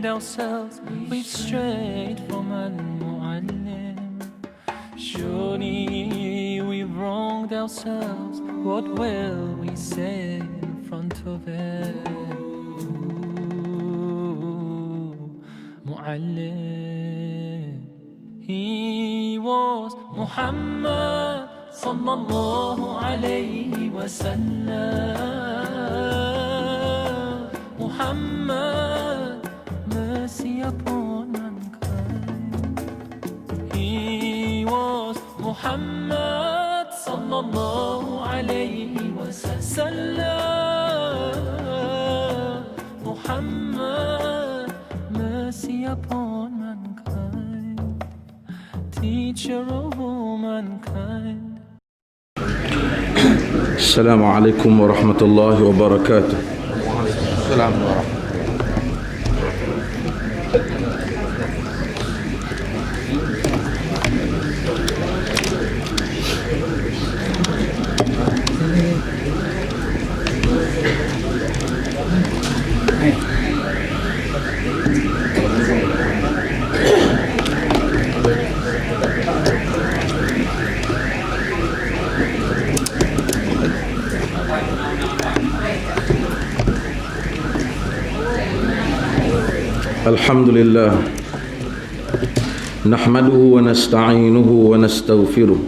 wronged ourselves, we've strayed from Al-Mu'allim. Surely we've wronged ourselves, what will we say in front of it? Mu'allim. He was Muhammad sallallahu alayhi wa sallam. Muhammad, mercy upon mankind. He was Muhammad sallallahu alayhi wa sallam. Muhammad, mercy upon mankind, teacher of all mankind. السلام عليكم ورحمة الله وبركاته. السلام ورحمة الله. الحمد لله نحمده ونستعينه ونستغفره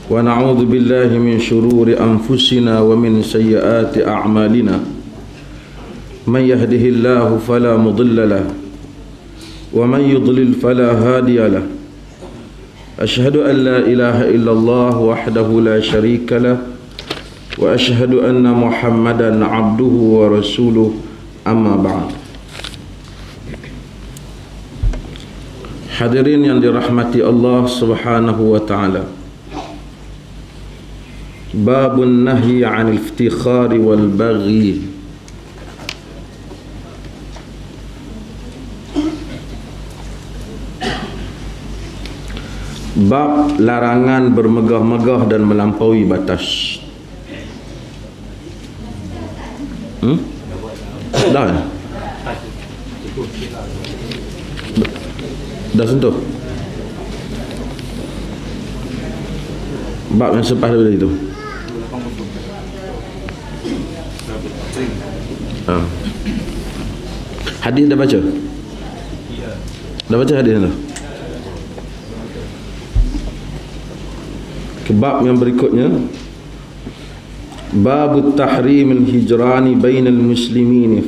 ونعوذ بالله من شرور أنفسنا ومن سيئات أعمالنا. من يهده الله فلا مضل له ومن يضلل فلا هادي له. أشهد أن لا إله إلا الله وحده لا شريك له وأشهد أن محمدا عبده ورسوله. أما بعد. Hadirin yang dirahmati Allah Subhanahu wa taala. Babun nahyi 'anil iftikhari wal baghi. Bab larangan bermegah-megah dan melampaui batas. Dah. Dah sentuh bab yang selepas daripada itu. Hadis dah baca? Dah baca hadis tu? Ke bab yang berikutnya, bab tahrim al-hijrani bainal muslimin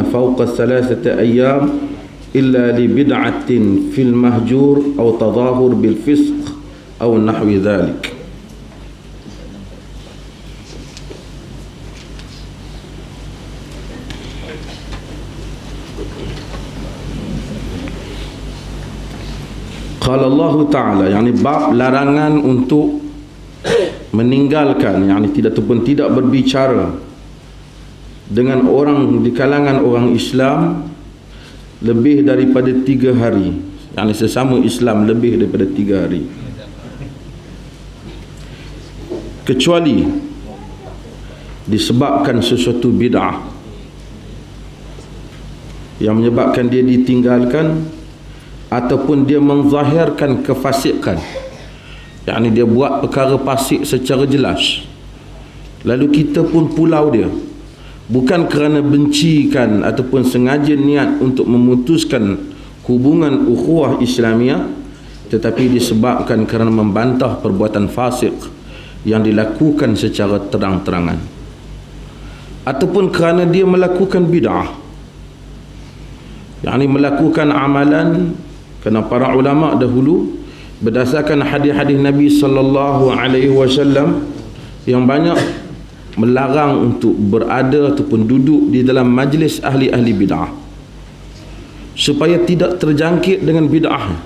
fawqa thalathati ayyam إلا لبدعة في المهجور أو تظاهر بالفسق أو نحو ذلك. قال الله تعالى, يعني bab larangan untuk meninggalkan, yani tidak berbicara dengan orang di kalangan orang Islam lebih daripada 3 hari, yang sesama Islam lebih daripada 3 hari, kecuali disebabkan sesuatu bid'ah yang menyebabkan dia ditinggalkan, ataupun dia menzahirkan kefasikan, yakni dia buat perkara fasik secara jelas, lalu kita pun pulau dia, bukan kerana bencikan ataupun sengaja niat untuk memutuskan hubungan ukhuwah Islamiah, tetapi disebabkan kerana membantah perbuatan fasik yang dilakukan secara terang-terangan, ataupun kerana dia melakukan bid'ah, yakni melakukan amalan. Kerana para ulama dahulu berdasarkan hadis-hadis Nabi sallallahu alaihi wasallam yang banyak melarang untuk berada ataupun duduk di dalam majlis ahli-ahli bid'ah, supaya tidak terjangkit dengan bid'ah.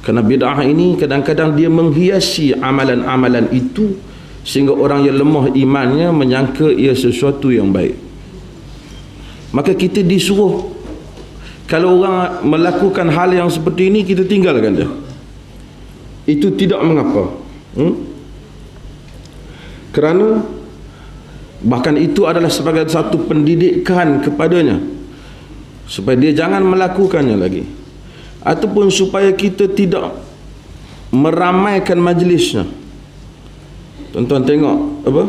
Kerana bid'ah ini kadang-kadang dia menghiasi amalan-amalan itu, sehingga orang yang lemah imannya menyangka ia sesuatu yang baik. Maka kita disuruh, kalau orang melakukan hal yang seperti ini, kita tinggalkan dia. Itu tidak mengapa. Kerana Bahkan itu adalah sebagai satu pendidikan kepadanya supaya dia jangan melakukannya lagi, ataupun supaya kita tidak meramaikan majlisnya. Tuan-tuan tengok apa?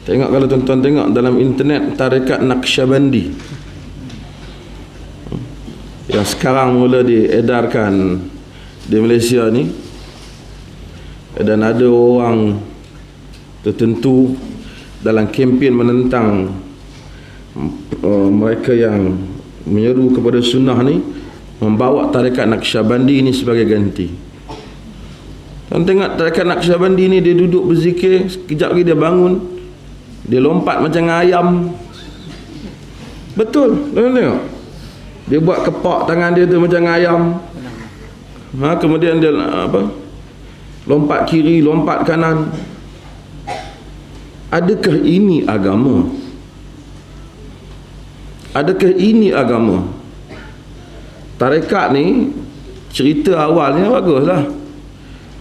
Tengok kalau tuan-tuan tengok dalam internet tarekat Naqsyabandi yang sekarang mula diedarkan di Malaysia ni, dan ada orang tertentu dalam kempen menentang mereka yang menyeru kepada sunnah ni membawa tarekat Naqsyabandi ni sebagai ganti. Dan tengok tarekat Naqsyabandi ni, dia duduk berzikir, sekejap lagi dia bangun, dia lompat macam ayam. Betul, tengok. Dia buat kepak tangan dia tu macam ayam. Kemudian dia lompat kiri, lompat kanan. Adakah ini agama? Adakah ini agama? Tarekat ni cerita awalnya baguslah.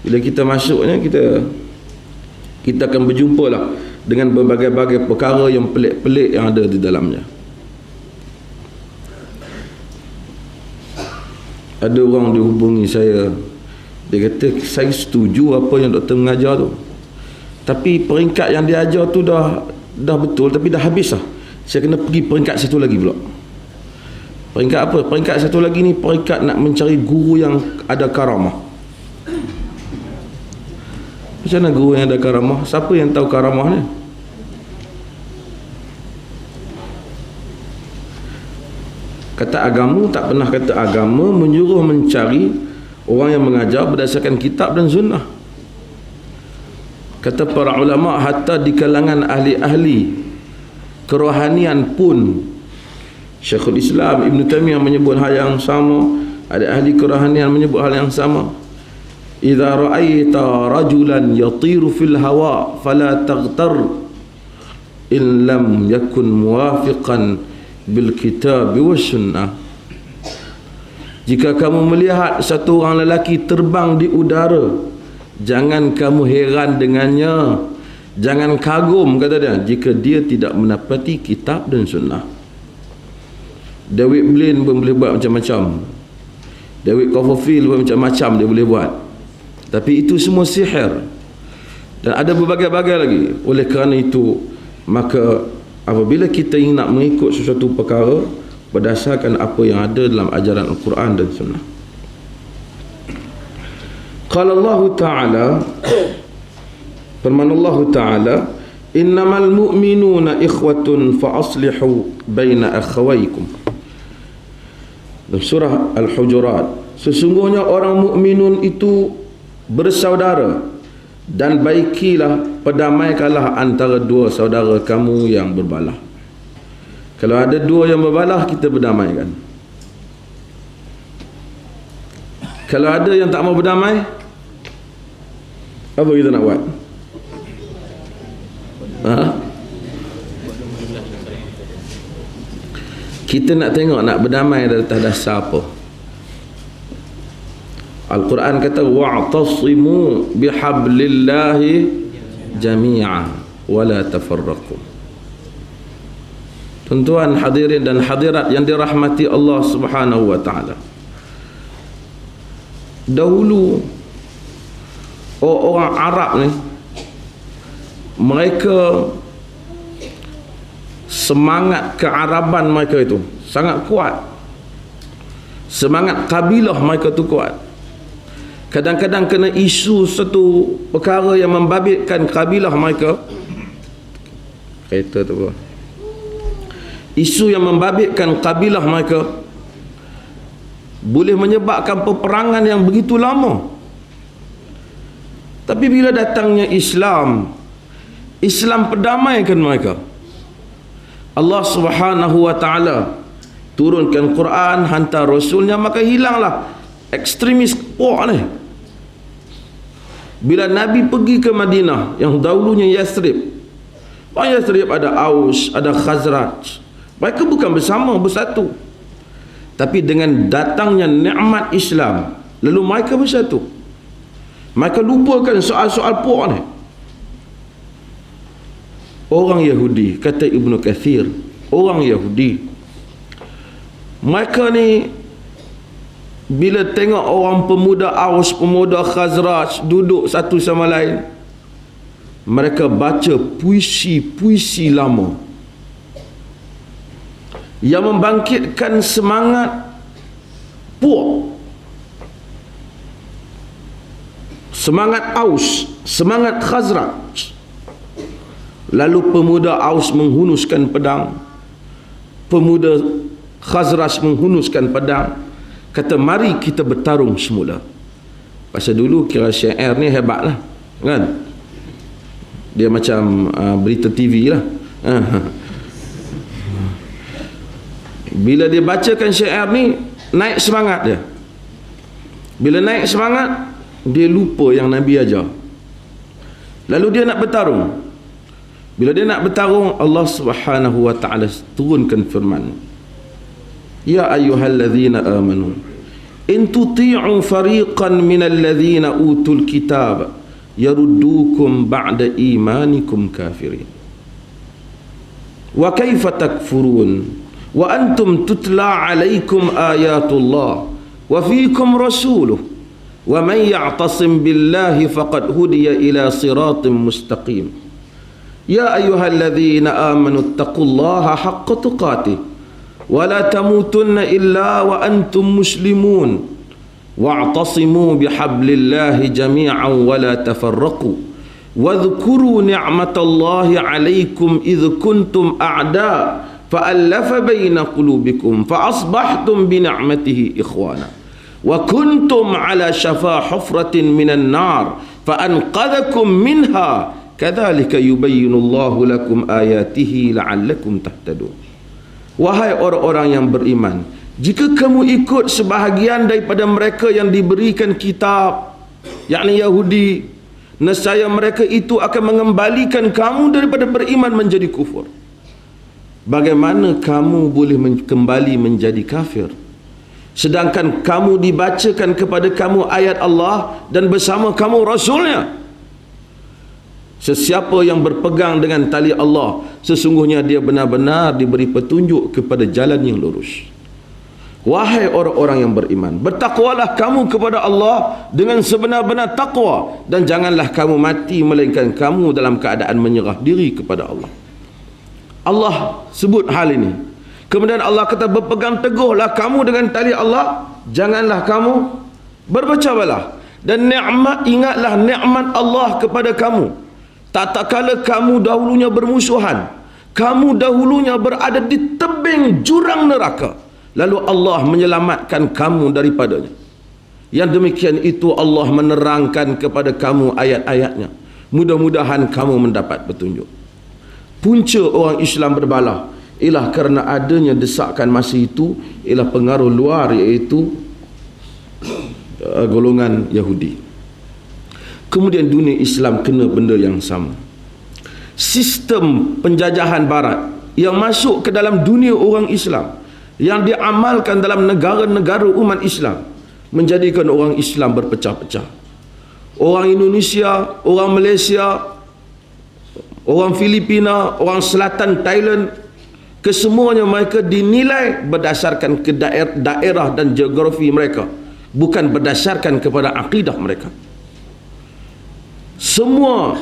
Bila kita masuknya, kita akan berjumpa lah dengan berbagai-bagai perkara yang pelik-pelik yang ada di dalamnya. Ada orang dihubungi saya, dia kata saya setuju apa yang doktor mengajar tu, tapi peringkat yang dia ajar tu dah betul, tapi dah habis lah. Saya kena pergi peringkat satu lagi pula. Peringkat apa? Peringkat satu lagi ni peringkat nak mencari guru yang ada karamah. Macam mana guru yang ada karamah? Siapa yang tahu karamah ni? Kata agama tak pernah kata agama menyuruh mencari orang yang mengajar berdasarkan kitab dan sunnah. Kata para ulama, hatta di kalangan ahli-ahli kerohanian pun, Syekhul Islam Ibn Taymiyah menyebut hal yang sama, ada ahli kerohanian menyebut hal yang sama. Idza ra'aita rajulan yatiru fil hawa fala taghtar in lam yakun muwafiqan bil kitab was sunnah. Jika kamu melihat satu orang lelaki terbang di udara, jangan kamu heran dengannya, jangan kagum, kata dia, jika dia tidak mendapati kitab dan sunnah. David Blaine pun boleh buat macam-macam, David Copperfield pun macam-macam dia boleh buat, tapi itu semua sihir. Dan ada berbagai-bagai lagi. Oleh kerana itu, maka apabila kita ingin nak mengikut sesuatu perkara berdasarkan apa yang ada dalam ajaran Al-Quran dan Sunnah. Qala Allah Ta'ala, firman Allah Ta'ala, innamal mu'minuna ikhwatun fa aslihu baina akhawaykum. Dalam surah Al-Hujurat, sesungguhnya orang mukminun itu bersaudara, dan baikilah, perdamaikanlah antara dua saudara kamu yang berbalah. Kalau ada dua yang berbalah, kita berdamaikan. Kalau ada yang tak mau berdamai, apa kita nak buat? Kita nak tengok nak berdamai dari atas dasar apa. Al-Quran kata wa'tasimu bihablillahi jami'a wa la tafarraqu. Tuan-tuan hadirin dan hadirat yang dirahmati Allah Subhanahu wa taala, dahulu orang Arab ni, mereka semangat kearaban mereka itu sangat kuat, semangat kabilah mereka tu kuat. Kadang-kadang kena isu satu perkara yang membabitkan kabilah mereka, kereta tu apa, isu yang membabitkan kabilah mereka boleh menyebabkan peperangan yang begitu lama. Tapi bila datangnya Islam, Islam perdamaikan mereka. Allah Subhanahu wa taala turunkan Quran, hantar Rasulnya, maka hilanglah ekstremis puak ni. Bila Nabi pergi ke Madinah, yang dahulunya Yathrib, orang Yathrib ada Aus, ada Khazraj, mereka bukan bersama, bersatu. Tapi dengan datangnya nikmat Islam, lalu mereka bersatu. Mereka lupakan soal-soal puak ni. orang Yahudi, kata Ibnu Kathir, orang Yahudi, mereka ni bila tengok orang pemuda Aus, pemuda Khazraj duduk satu sama lain, mereka baca puisi-puisi lama yang membangkitkan semangat puak, semangat Aus, semangat Khazraj. Lalu pemuda Aus menghunuskan pedang, pemuda Khazraj menghunuskan pedang, kata mari kita bertarung semula. Pasal dulu kira syair ni hebat lah, kan? Dia macam berita TV lah. Bila dia bacakan syair ni, naik semangat dia. Bila naik semangat, dia lupa yang Nabi ajar. Lalu dia nak bertarung. Bila dia nak bertarung, Allah Subhanahu wa ta'ala turunkan firman, ya ayyuhallazina amanu in tuti'u fariqan minal ladzina utul kitab yaruddukum ba'da imanikum kafirin wa kaifa takfurun wa antum tutla alaikum ayatullah wa fiikum rasuluh wa man ya'tasim billahi faqad hudiya ila siratim mustaqim ya ayyuhalladzina amanu taqullaha haqqa tuqatih wa la tamutunna illa wa antum muslimun wa'tasimu bihablillahi jami'an wa la tafarraqu wadhkuru ni'matallahi 'alaikum idh kuntum a'da fa'alafa baina qulubikum fa'asbahtum bi ni'matihi ikhwana wa kuntum 'ala shafa hufratin minan nar fa'anqadhakum minha kadzalika yubayyinullahu lakum ayatihi la'allakum tahtadun. Wahai orang-orang yang beriman, jika kamu ikut sebahagian daripada mereka yang diberikan kitab, yakni Yahudi, nescaya mereka itu akan mengembalikan kamu daripada beriman menjadi kufur. Bagaimana kamu boleh kembali menjadi kafir sedangkan kamu dibacakan kepada kamu ayat Allah dan bersama kamu Rasulnya? Sesiapa yang berpegang dengan tali Allah, sesungguhnya dia benar-benar diberi petunjuk kepada jalan yang lurus. Wahai orang-orang yang beriman, bertakwalah kamu kepada Allah dengan sebenar-benar takwa, dan janganlah kamu mati melainkan kamu dalam keadaan menyerah diri kepada Allah. Allah sebut hal ini. Kemudian Allah kata, berpegang teguhlah kamu dengan tali Allah, janganlah kamu berpecah belah, dan ingatlah nikmat Allah kepada kamu. Tak kala kamu dahulunya bermusuhan, kamu dahulunya berada di tebing jurang neraka, lalu Allah menyelamatkan kamu daripadanya. Yang demikian itu Allah menerangkan kepada kamu ayat-ayatnya. Mudah-mudahan kamu mendapat petunjuk. Punca orang Islam berbalah ialah kerana adanya desakan masa itu ialah pengaruh luar, iaitu golongan Yahudi. Kemudian dunia Islam kena benda yang sama. Sistem penjajahan barat yang masuk ke dalam dunia orang Islam, yang diamalkan dalam negara-negara umat Islam, menjadikan orang Islam berpecah-pecah. Orang Indonesia, orang Malaysia, orang Filipina, orang Selatan Thailand, kesemuanya mereka dinilai berdasarkan ke daerah dan geografi mereka, bukan berdasarkan kepada akidah mereka. Semua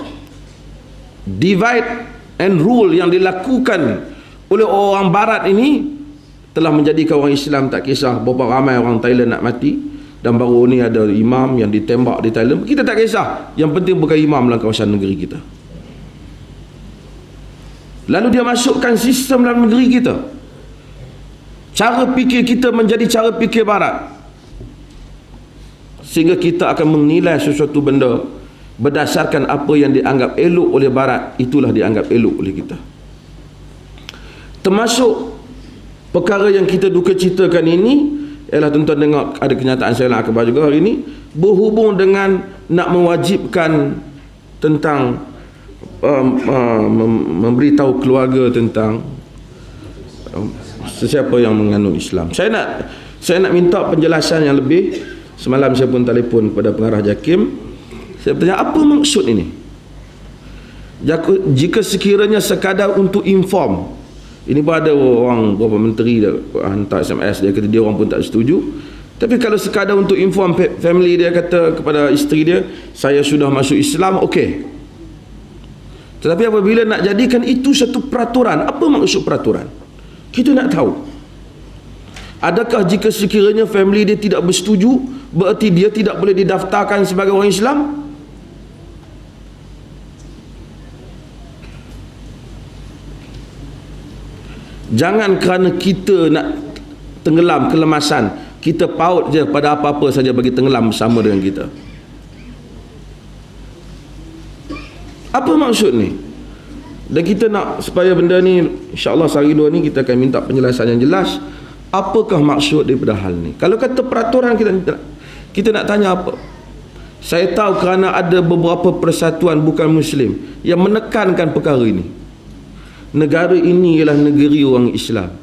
divide and rule yang dilakukan oleh orang barat ini telah menjadikan orang Islam tak kisah berapa ramai orang Thailand nak mati, dan baru ni ada imam yang ditembak di Thailand, kita tak kisah, yang penting bukan imam dalam kawasan negeri kita. Lalu dia masukkan sistem dalam negeri kita, cara fikir kita menjadi cara fikir barat, sehingga kita akan menilai sesuatu benda berdasarkan apa yang dianggap elok oleh barat, itulah dianggap elok oleh kita. Termasuk perkara yang kita duka citakan ini ialah, tuan-tuan tengok ada kenyataan saya nak akhbar juga hari ini, berhubung dengan nak mewajibkan tentang memberitahu keluarga tentang sesiapa yang mengandung Islam. Saya nak minta penjelasan yang lebih. Semalam saya pun telefon kepada pengarah JAKIM. Saya bertanya, apa maksud ini? Jika sekiranya sekadar untuk inform, ini pun ada orang beberapa menteri dia hantar SMS, dia kata dia orang pun tak setuju. Tapi kalau sekadar untuk inform family dia, kata kepada isteri dia, saya sudah masuk Islam, okey. Tetapi apabila nak jadikan itu satu peraturan, apa maksud peraturan? Kita nak tahu. Adakah jika sekiranya family dia tidak bersetuju, berarti dia tidak boleh didaftarkan sebagai orang Islam? Jangan kerana kita nak tenggelam kelemasan, kita paut je pada apa-apa saja bagi tenggelam bersama dengan kita. Apa maksud ni? Dan kita nak supaya benda ni, insya-Allah sehari dua ni kita akan minta penjelasan yang jelas. Apakah maksud daripada hal ni? Kalau kata peraturan, kita nak tanya apa? Saya tahu kerana ada beberapa persatuan bukan Muslim yang menekankan perkara ini. Negara ini ialah negeri orang Islam.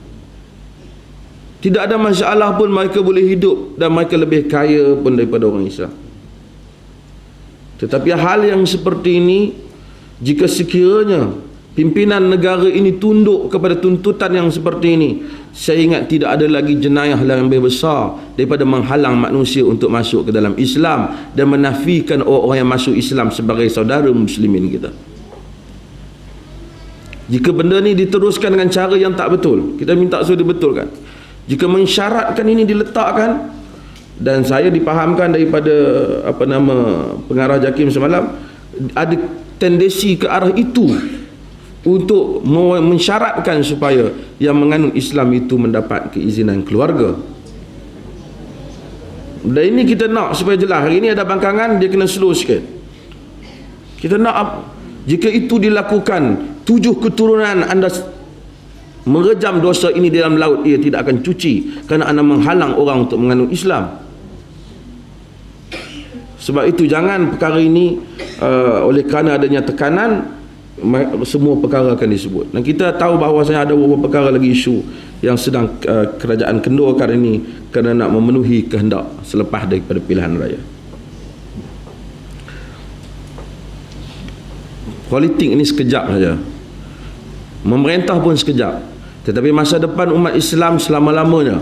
Tidak ada masalah pun mereka boleh hidup dan mereka lebih kaya pun daripada orang Islam. Tetapi hal yang seperti ini, jika sekiranya pimpinan negara ini tunduk kepada tuntutan yang seperti ini, saya ingat tidak ada lagi jenayah yang lebih besar daripada menghalang manusia untuk masuk ke dalam Islam dan menafikan orang yang masuk Islam sebagai saudara muslimin kita. Jika benda ni diteruskan dengan cara yang tak betul, kita minta suruh dibetulkan. Jika mensyaratkan ini diletakkan, dan saya dipahamkan daripada pengarah JAKIM semalam, ada tendensi ke arah itu untuk mensyaratkan supaya yang menganut Islam itu mendapat keizinan keluarga. Dan ini kita nak supaya jelas. Hari ini ada bangkangan, dia kena slow sikit. Kita nak, jika itu dilakukan, 7 keturunan anda merejam dosa ini di dalam laut, ia tidak akan cuci kerana anda menghalang orang untuk menganut Islam. Sebab itu jangan perkara ini oleh kerana adanya tekanan, semua perkara akan disebut. Dan kita tahu bahawasanya ada beberapa perkara lagi isu yang sedang kerajaan kendorkan ini kerana nak memenuhi kehendak selepas daripada pilihan raya. Politik ini sekejap saja, memerintah pun sekejap, tetapi masa depan umat Islam selama-lamanya.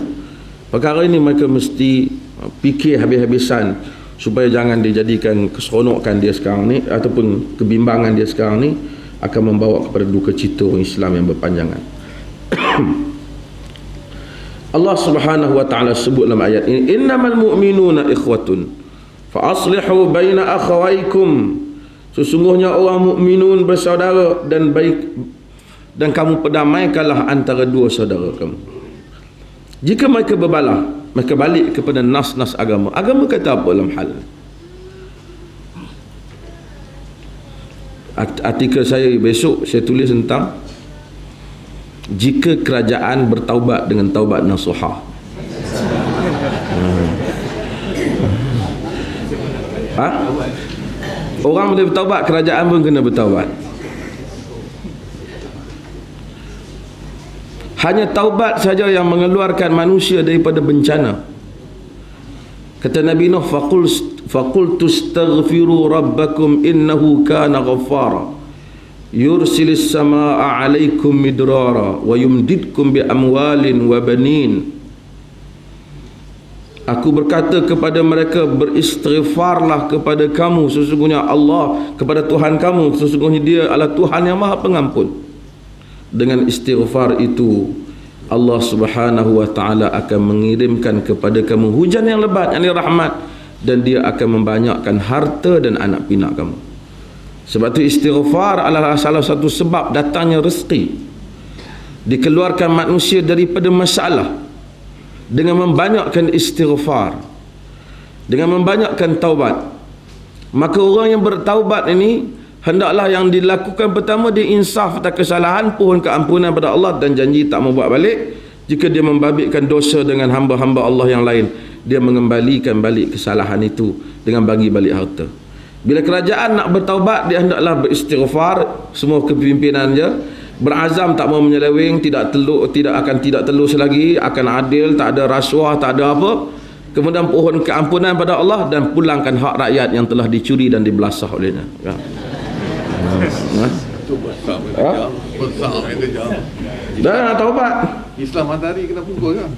Perkara ini mereka mesti fikir habis-habisan supaya jangan dijadikan keseronokan dia sekarang ni ataupun kebimbangan dia sekarang ni akan membawa kepada duka cita orang Islam yang berpanjangan. Allah Subhanahu wa taala sebut dalam ayat ini, innamal mu'minuna ikhwatun fa aslihu baina akhawaykum. Sesungguhnya orang mukminun bersaudara dan baik, dan kamu perdamaikanlah antara dua saudara kamu. Jika mereka berbalah, mereka balik kepada nas-nas agama. Agama kata apa dalam hal? Artikel saya besok saya tulis tentang jika kerajaan bertaubat dengan taubat nasuhah. Orang boleh bertaubat, kerajaan pun kena bertaubat. Hanya taubat saja yang mengeluarkan manusia daripada bencana. Kata Nabi Nuh, faqul tastaghfiru rabbakum innahu kana ghaffara yursilis samaa alaikum midrara wa yumdidkum bi amwalin wa banin. Aku berkata kepada mereka, beristighfarlah kepada kamu, sesungguhnya Allah, kepada Tuhan kamu, sesungguhnya Dia adalah Tuhan yang Maha Pengampun. Dengan istighfar itu Allah Subhanahu wa taala akan mengirimkan kepada kamu hujan yang lebat, yang rahmat, dan Dia akan membanyakkan harta dan anak pinak kamu. Sebab itu istighfar adalah salah satu sebab datangnya rezeki, dikeluarkan manusia daripada masalah. Dengan membanyakkan istighfar, dengan membanyakkan taubat, maka orang yang bertaubat ini hendaklah yang dilakukan pertama, dia insaf atas kesalahan, pohon keampunan pada Allah dan janji tak membuat balik. Jika dia membabitkan dosa dengan hamba-hamba Allah yang lain, dia mengembalikan balik kesalahan itu dengan bagi balik harta. Bila kerajaan nak bertaubat, dia hendaklah beristighfar, semua kepimpinan dia berazam tak mau menyeleweng, tidak telus lagi, akan adil, tak ada rasuah, tak ada apa. Kemudian pohon keampunan pada Allah dan pulangkan hak rakyat yang telah dicuri dan dibelasah olehnya. Ha? Besar yang kejam. Dah nak taubat. Islam matahari kena pukul kan?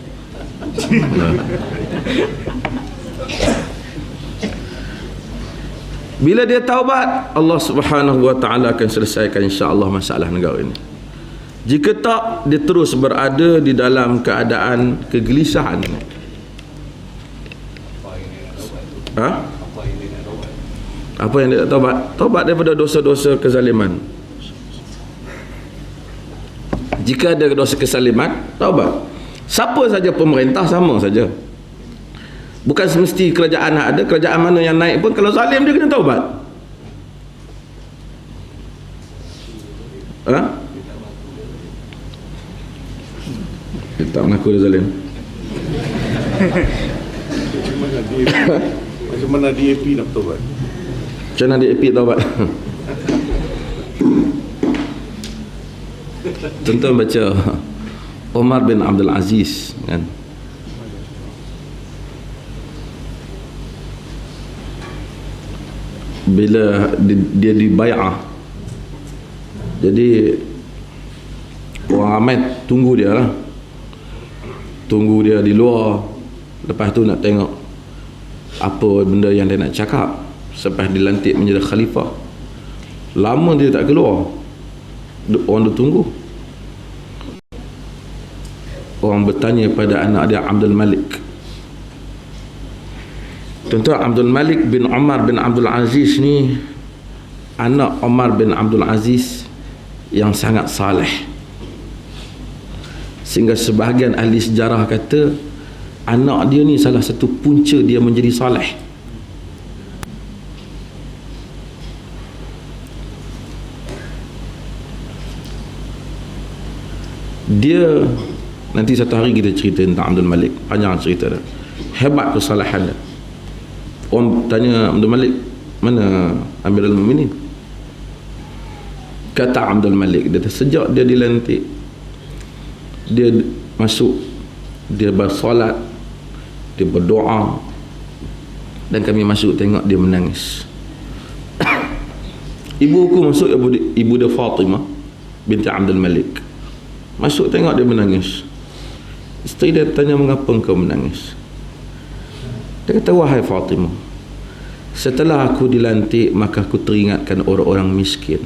Bila dia taubat, Allah Subhanahu wa taala akan selesaikan insya-Allah masalah negara ini. Jika tak, dia terus berada di dalam keadaan kegelisahan. Ha? Apa yang dia tak taubat? Taubat daripada dosa-dosa kezaliman. Jika ada dosa kezaliman, taubat. Siapa saja pemerintah sama saja. Bukan semesti kerajaan ada, kerajaan mana yang naik pun kalau zalim dia kena taubat. Ha? Dia tak mengaku dia zalim. Macam mana DAP nak bertobat? Macam mana DAP taubat? Contoh baca Omar bin Abdul Aziz kan. Bila dia dibayar, jadi orang ramai tunggu dia lah, tunggu dia di luar. Lepas tu nak tengok apa benda yang dia nak cakap selepas dilantik menjadi khalifah. Lama dia tak keluar, orang dia tunggu. Orang bertanya pada anak dia Abdul Malik. Tuan-tuan, Abdul Malik bin Umar bin Abdul Aziz ni anak Umar bin Abdul Aziz yang sangat saleh, sehingga sebahagian ahli sejarah kata anak dia ni salah satu punca dia menjadi saleh. Dia, nanti satu hari kita cerita tentang Abdul Malik, panjang cerita dia, hebat kesalahan dia. Orang tanya Abdul Malik, mana Amirul Mukminin? Kata Abdul Malik, dia sejak dia dilantik, dia masuk, dia bersolat, dia berdoa, dan kami masuk tengok dia menangis. Ibuku masuk, ibu dia Fatimah binti Abdul Malik masuk tengok dia menangis. Isteri dia tanya, mengapa engkau menangis? Dia kata, wahai Fatimah, setelah aku dilantik maka aku teringatkan orang-orang miskin,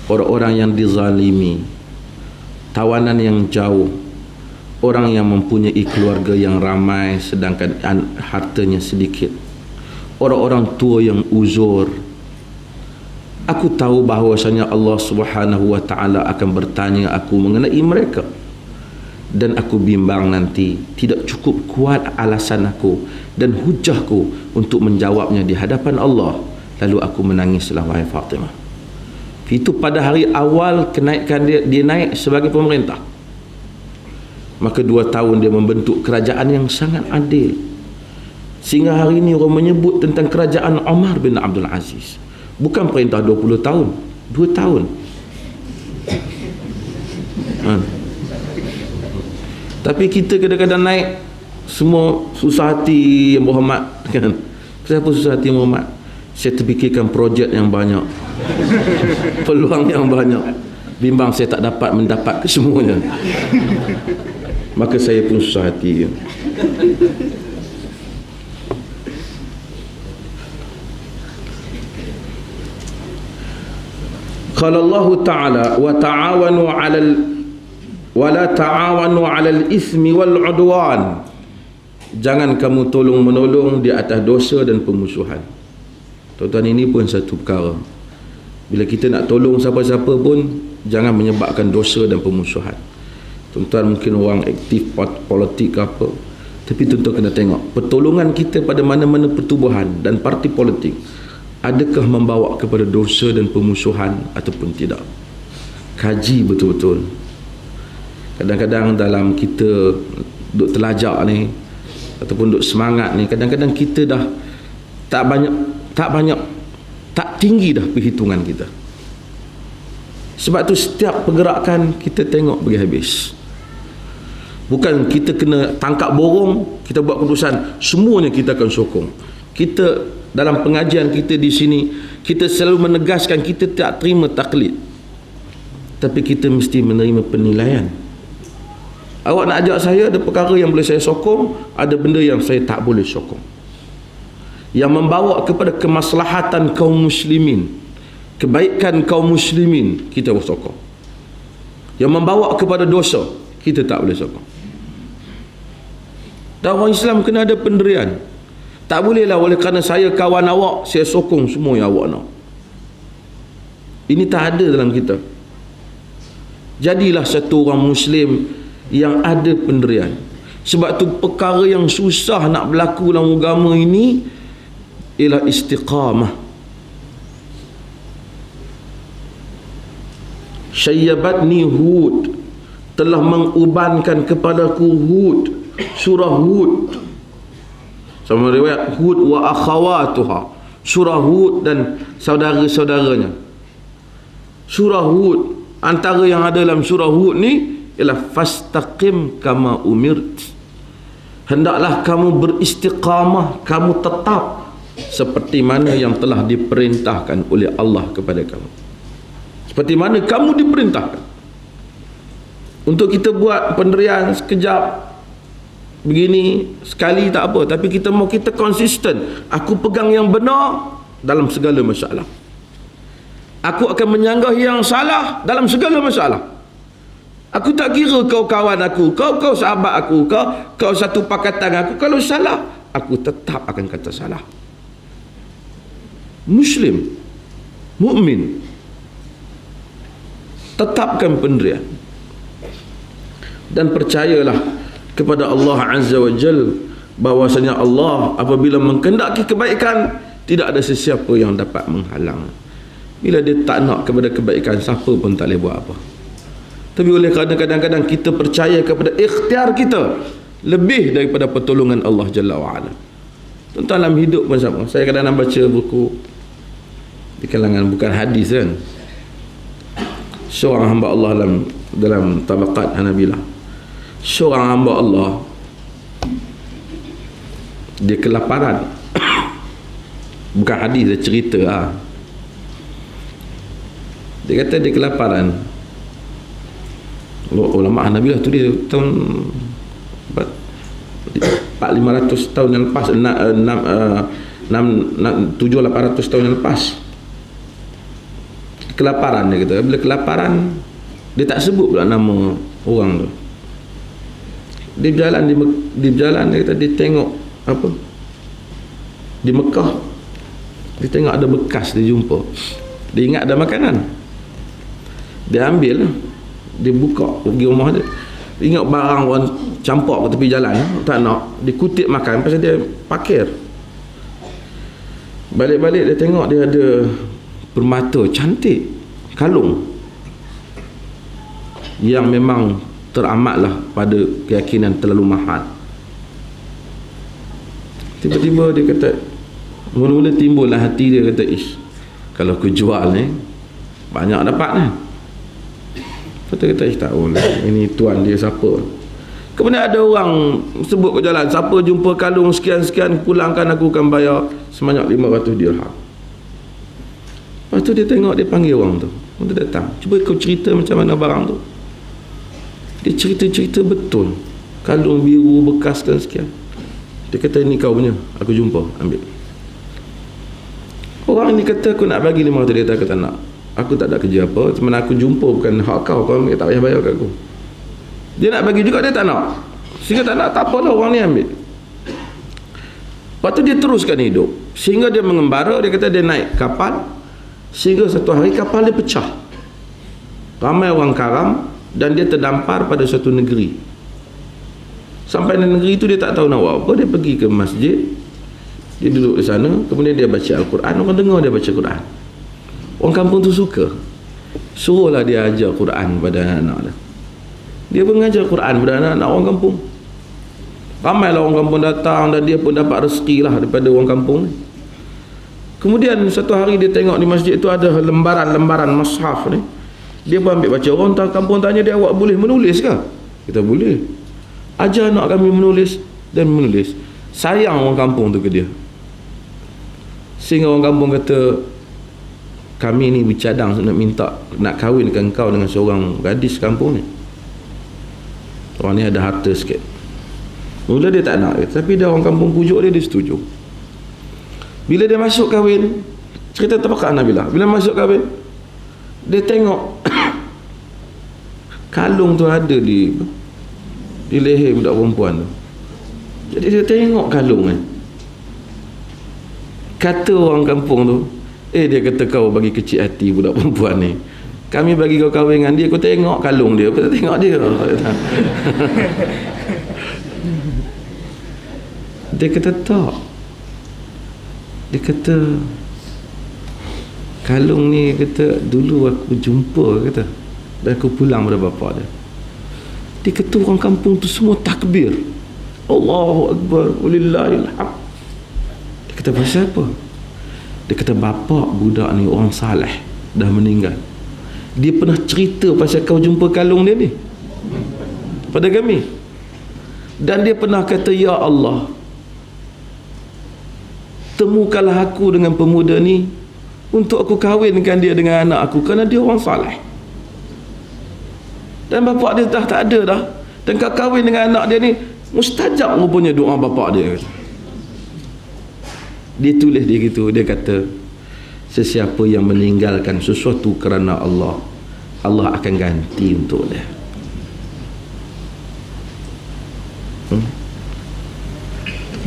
orang-orang yang dizalimi, tawanan yang jauh, orang yang mempunyai keluarga yang ramai sedangkan hartanya sedikit, orang-orang tua yang uzur. Aku tahu bahawasanya Allah Subhanahu wa taala akan bertanya aku mengenai mereka, dan aku bimbang nanti tidak cukup kuat alasan aku dan hujahku untuk menjawabnya di hadapan Allah. Lalu aku menangislah, wahai Fatimah. Itu pada hari awal kenaikan dia naik sebagai pemerintah. Maka 2 tahun dia membentuk kerajaan yang sangat adil, sehingga hari ini orang menyebut tentang kerajaan Umar bin Abdul Aziz bukan perintah 20 tahun, 2 tahun. Tapi kita kadang-kadang naik semua susah hati yang berhormat kan. Kenapa susah hati yang berhormat? Saya terfikirkan projek yang banyak, peluang yang banyak, bimbang saya tak dapat mendapat kesemuanya, maka saya pun susah hati. Qala Allah Ta'ala wa ta'awanu 'alal wa la ta'awanu 'alal itsmi wal 'udwan. Jangan kamu tolong-menolong di atas dosa dan pemusuhan. Tuan-tuan, ini pun satu perkara. Bila kita nak tolong siapa-siapa pun, jangan menyebabkan dosa dan pemusuhan. Tuan-tuan mungkin orang aktif politik ke apa, tapi tuan-tuan kena tengok pertolongan kita pada mana-mana pertubuhan dan parti politik, adakah membawa kepada dosa dan pemusuhan ataupun tidak. Kaji betul-betul. Kadang-kadang dalam kita duk telajak ni ataupun duk semangat ni, kadang-kadang kita dah tak tinggi dah perhitungan kita. Sebab tu setiap pergerakan kita tengok pergi habis. Bukan kita kena tangkap borong, kita buat keputusan semuanya kita akan sokong. kita dalam pengajian kita di sini, kita selalu menegaskan kita tak terima taklid, tapi kita mesti menerima penilaian. Awak nak ajak saya, ada perkara yang boleh saya sokong, ada benda yang saya tak boleh sokong, yang membawa kepada kemaslahatan kaum muslimin, kebaikan kaum muslimin, kita sokong. Yang membawa kepada dosa, kita tak boleh sokong. Dan orang Islam kena ada pendirian. Tak bolehlah oleh kerana saya kawan awak, saya sokong semua yang awak nak. Ini tak ada dalam kita. Jadilah satu orang Muslim yang ada pendirian. Sebab tu perkara yang susah nak berlaku dalam agama ini ialah istiqamah. Syayyabatni Hud, telah mengubankan kepadaku Hud, surah Hud. Sama riwayat Hud wa akhawatuha, surah Hud dan saudara-saudaranya. Surah Hud, antara yang ada dalam surah Hud ni ialah fastaqim kama umirt, hendaklah kamu beristiqamah, kamu tetap seperti mana yang telah diperintahkan oleh Allah kepada kamu, seperti mana kamu diperintahkan. Untuk kita buat pendirian sekejap begini sekali tak apa, tapi kita mau kita konsisten. Aku pegang yang benar dalam segala masalah, aku akan menyanggah yang salah dalam segala masalah. Aku tak kira kau kawan aku, kau sahabat aku, kau satu pakatan aku, kalau salah aku tetap akan kata salah. Muslim, mukmin, tetapkan pendirian dan percayalah kepada Allah Azza wa Jal, bahwasanya Allah apabila menghendaki kebaikan, tidak ada sesiapa yang dapat menghalang. Bila dia tak nak kepada kebaikan, siapa pun tak boleh buat apa. Tapi oleh kerana kadang-kadang kita percaya kepada ikhtiar kita lebih daripada pertolongan Allah Jalla wa'ala. Tentang dalam hidup pun sama. Saya kadang-kadang baca buku di kalangan, bukan hadis kan, seorang hamba Allah dalam tabaqat Hanabilah. Seorang hamba Allah, dia kelaparan. Bukan hadis, dia cerita Dia kata dia kelaparan. Ulama Hanabilah tu dia tahun 400-500 tahun yang lepas, 700-800 tahun yang lepas. Kelaparan, dia kata. Bila kelaparan, dia tak sebut pula nama orang tu. Dia berjalan, dia kata dia tengok apa di Mekah, dia tengok ada bekas, dia jumpa, dia ingat ada makanan, dia ambil, dia buka pergi rumah dia, ingat barang orang campur ke tepi jalan, tak nak, dia kutip makan pasal dia pakir. Balik-balik dia tengok dia ada permata cantik, kalung yang memang teramatlah pada keyakinan terlalu mahal. Tiba-tiba dia kata, mula-mula timbullah hati dia, kata, kalau aku jual ni banyak dapat ni. Kata tak boleh, ini tuan dia siapa. Kemudian ada orang sebut ke jalan, siapa jumpa kalung sekian-sekian, pulangkan, aku akan bayar sebanyak 500 dirham. Lepas tu dia tengok, dia panggil orang tu, dia datang, cuba kau cerita macam mana barang tu. Dia cerita betul, kalung biru bekas dan sekian. Dia kata, ini kau punya, aku jumpa, ambil. Orang ni kata, aku nak bagi 500. Dia kata nak, aku tak ada kerja apa, cuma aku jumpa, bukan hak kau ambil, tak payah bayar kat aku. Dia nak bagi juga, dia tak nak. Sehingga tak nak, tak apalah, orang ni ambil. Lepas tu dia teruskan hidup, sehingga dia mengembara. Dia kata dia naik kapal, sehingga satu hari kapal dia pecah, ramai orang karam, dan dia terdampar pada suatu negeri. Sampai di negeri itu dia tak tahu nak buat apa. Dia pergi ke masjid, dia duduk di sana, kemudian dia baca Al-Quran. Orang dengar dia baca Quran, orang kampung tu suka, suruhlah dia ajar Quran pada anak-anak dia. Dia pun mengajar Quran pada anak-anak orang kampung. Ramailah orang kampung datang, dan dia pun dapat rezeki lah daripada orang kampung ni. Kemudian satu hari dia tengok di masjid itu ada lembaran-lembaran mushaf ni. Dia pun ambil baca. Orang kampung tanya dia, awak boleh menulis ke? Kita boleh. Ajar anak kami menulis dan menulis. Sayang orang kampung tu ke dia. Sehingga orang kampung kata, kami ni bercadang nak minta, nak kahwinkan kau dengan seorang gadis kampung ni. Orang ni ada harta sikit. Mula dia tak nak, tapi dia orang kampung pujuk dia setuju. Bila dia masuk kahwin, cerita terpakat Nabilah, bila masuk kahwin, dia tengok kalung tu ada di leher budak perempuan tu. Jadi dia tengok kalung kan. Kata orang kampung tu, dia kata kau bagi kecil hati budak perempuan ni. Kami bagi kau kahwin dengan dia, kau tengok kalung dia, kau tengok dia. Dia kata tak. Dia kata kalung ni, kata dulu aku jumpa, kata, dan aku pulang pada bapa dia. Dia kata orang kampung tu semua takbir, Allahu Akbar, walillahil hamd. Dia kata pasal apa? Dia kata bapa budak ni orang saleh, dah meninggal. Dia pernah cerita pasal kau jumpa kalung dia ni pada kami. Dan dia pernah kata, ya Allah, temukanlah aku dengan pemuda ni untuk aku kahwinkan dia dengan anak aku, kerana dia orang saleh. Dan bapak dia dah tak ada dah, dan kau kahwin dengan anak dia ni, mustajab rupanya doa bapak dia. Dia tulis dia gitu, dia kata, sesiapa yang meninggalkan sesuatu kerana Allah, Allah akan ganti untuk dia.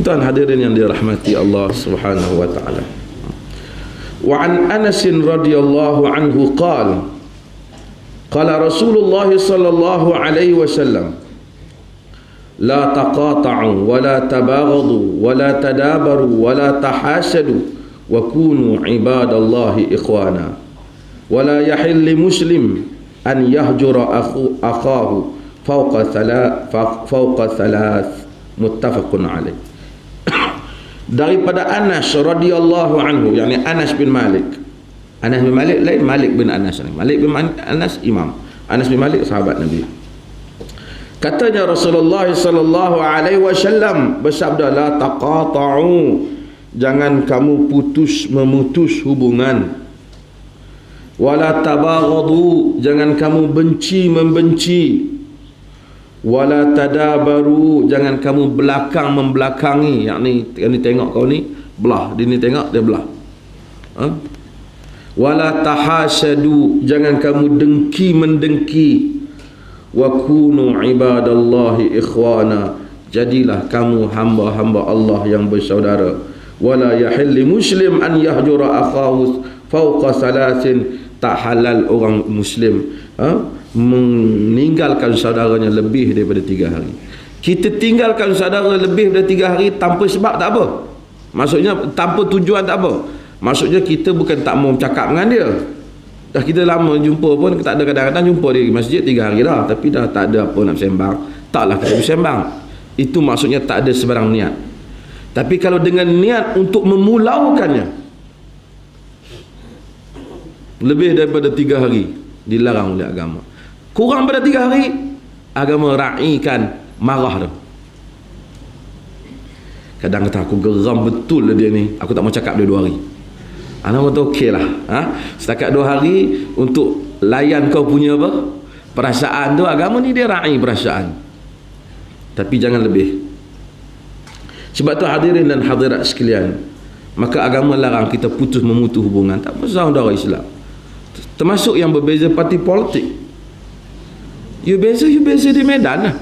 Tuan hadirin yang dirahmati Allah Subhanahu wa taala. Wa an Anas radhiyallahu anhu qala qala Rasulullah sallallahu alaihi wasallam la taqata'u wa la tabaghadu wa la tadabaru wa la tahasadu wa kunu ibadallahi ikhwana wa la yahillu muslim an yahjura akhahu fawqa thalath muttafaqun alaih. Daripada Anas radhiyallahu anhu, yakni Anas bin Malik. Anas bin Malik lain Malik bin Anas ni. Malik bin Anas imam. Anas bin Malik sahabat Nabi. Katanya Rasulullah sallallahu alaihi wasallam bersabda, la taqata'u, jangan kamu memutus hubungan. Wala tabaghadu, jangan kamu benci membenci. Wala tadabaru, jangan kamu belakang membelakangi, yakni ni tengok kau ni belah, dia ni tengok dia belah. Wala tahasadu, jangan kamu dengki mendengki. Wa kunu ibadallahi ikhwana, jadilah kamu hamba-hamba Allah yang bersaudara. Wala yahilli muslim an yahjura akhahu fawqa salasin, tak halal orang muslim meninggalkan saudaranya lebih daripada 3 hari. Kita tinggalkan saudara lebih daripada 3 hari tanpa sebab tak apa, maksudnya tanpa tujuan tak apa, maksudnya kita bukan tak mau cakap dengan dia, dah kita lama jumpa pun tak ada, kadang-kadang jumpa di masjid 3 hari dah, tapi dah tak ada apa nak bersembang, taklah kita bersembang. Itu maksudnya tak ada sebarang niat. Tapi kalau dengan niat untuk memulaukannya lebih daripada 3 hari, dilarang oleh agama. Kurang pada 3 hari, agama raikan marah tu. Kadang kata aku geram betul dia ni, aku tak mau cakap dia 2 hari. Anak kata okey lah, setakat 2 hari untuk layan kau punya apa perasaan tu. Agama ni dia rai perasaan, tapi jangan lebih. Sebab tu hadirin dan hadirat sekalian, maka agama larang kita memutus hubungan tak pasal saudara Islam, termasuk yang berbeza parti politik. You beza di medan lah.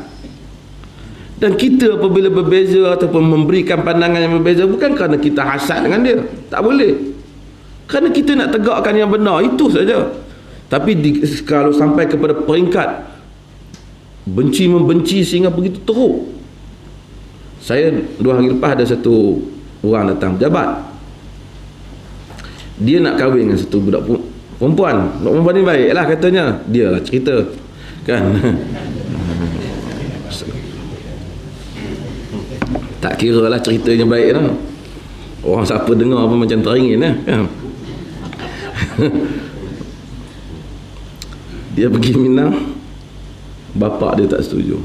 Dan kita apabila berbeza ataupun memberikan pandangan yang berbeza, bukan kerana kita hasad dengan dia, tak boleh, kerana kita nak tegakkan yang benar, itu saja. Tapi kalau sampai kepada peringkat benci membenci sehingga begitu teruk. Saya 2 hari lepas ada satu orang datang pejabat, dia nak kahwin dengan satu budak perempuan. Budak perempuan ni baik lah katanya, dia lah cerita kan. Tak kira lah ceritanya baik lah, orang siapa dengar pun macam teringin lah kan. Dia pergi Minang, bapak dia tak setuju,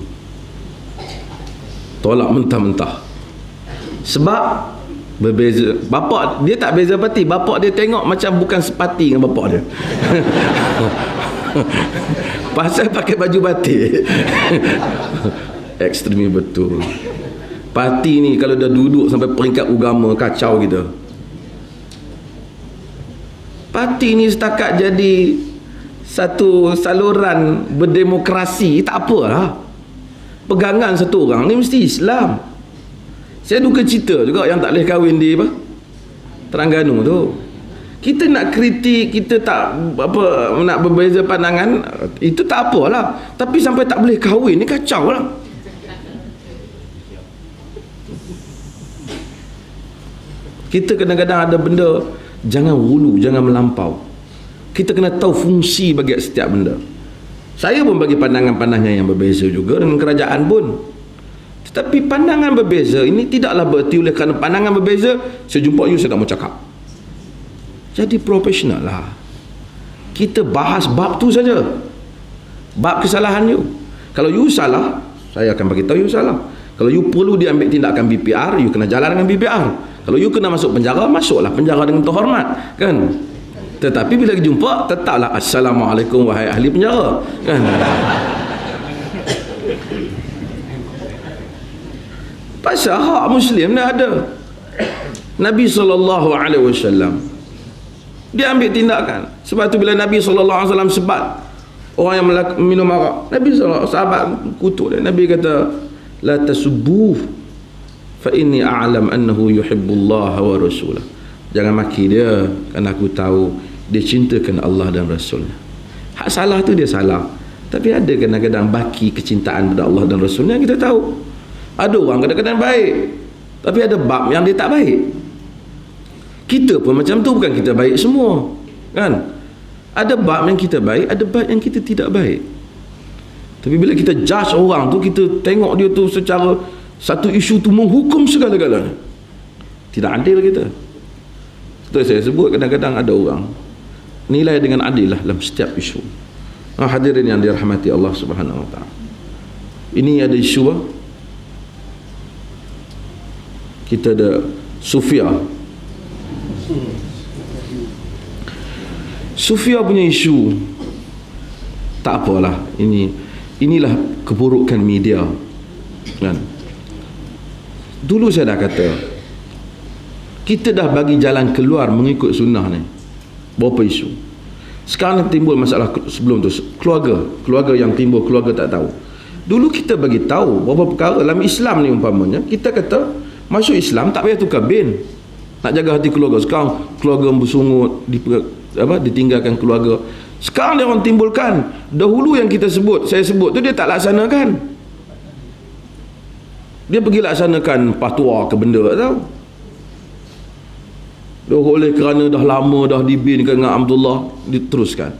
tolak mentah-mentah. Sebab Berbeza. Bapak dia tak beza parti. Bapak dia tengok macam bukan sepati dengan bapak dia. Pasal pakai baju batik. Ekstremi betul. Parti ni kalau dah duduk sampai peringkat agama, kacau kita. Parti ni setakat jadi satu saluran berdemokrasi, tak apalah. Pegangan satu orang ni mesti Islam. Saya duka cita juga yang tak boleh kahwin di apa? Terengganu tu. Kita nak kritik, kita tak apa, nak berbeza pandangan, itu tak apalah. Tapi sampai tak boleh kahwin ni kacau lah. Kita kadang-kadang ada benda, jangan hulu, jangan melampau. Kita kena tahu fungsi bagi setiap benda. Saya pun bagi pandangan-pandangan yang berbeza juga dengan kerajaan pun. Tetapi pandangan berbeza ini tidaklah berarti oleh kerana pandangan berbeza, saya jumpa you, saya tak mau cakap. Jadi profesional lah. Kita bahas bab tu saja. Bab kesalahan you. Kalau you salah, saya akan bagi tahu you salah. Kalau you perlu diambil tindakan BPR, you kena jalan dengan BPR. Kalau you kena masuk penjara, masuklah penjara dengan terhormat, kan? Tetapi bila jumpa, tetaplah assalamualaikum wahai ahli penjara, kan? Pasal hak Muslim dah ada. Nabi SAW dia ambil tindakan. Sebab tu bila Nabi SAW sebat orang yang minum arak, Nabi SAW, sahabat kutuk dia, Nabi kata la tasubbuh fa inni a'lam annahu yuhibbullah wa rasulah. Jangan maki dia, kerana aku tahu dia cintakan Allah dan Rasulnya. Hak salah tu dia salah, tapi ada kadang-kadang baki kecintaan pada Allah dan Rasulnya yang kita tahu. Ada orang kadang-kadang baik, tapi ada bab yang dia tak baik. Kita pun macam tu, bukan kita baik semua, kan? Ada bab yang kita baik, ada bab yang kita tidak baik. Tapi bila kita judge orang tu, kita tengok dia tu secara satu isu tu menghukum segala-galanya. Tidak adil kita. Betul saya sebut, kadang-kadang ada orang nilai dengan adil lah dalam setiap isu. Hadirin yang dirahmati Allah Subhanahu Wa Taala. Ini ada isu lah. Kita ada Sufia. Sufia punya isu, tak apalah, inilah keburukan media, kan? Dulu saya dah kata, kita dah bagi jalan keluar mengikut sunnah ni berapa isu. Sekarang timbul masalah. Sebelum tu keluarga yang timbul, keluarga tak tahu. Dulu kita bagi tahu beberapa perkara dalam Islam ni. Umpamanya kita kata masuk Islam tak payah tukar bin, nak jaga hati keluarga. Sekarang keluarga bersungut, ditinggalkan keluarga. Sekarang dia orang timbulkan, dahulu yang kita sebut, saya sebut tu, dia tak laksanakan. Dia pergi laksanakan fatwa ke benda, tahu. Dia oleh kerana dah lama dah dibinkan dengan Abdullah, diteruskan.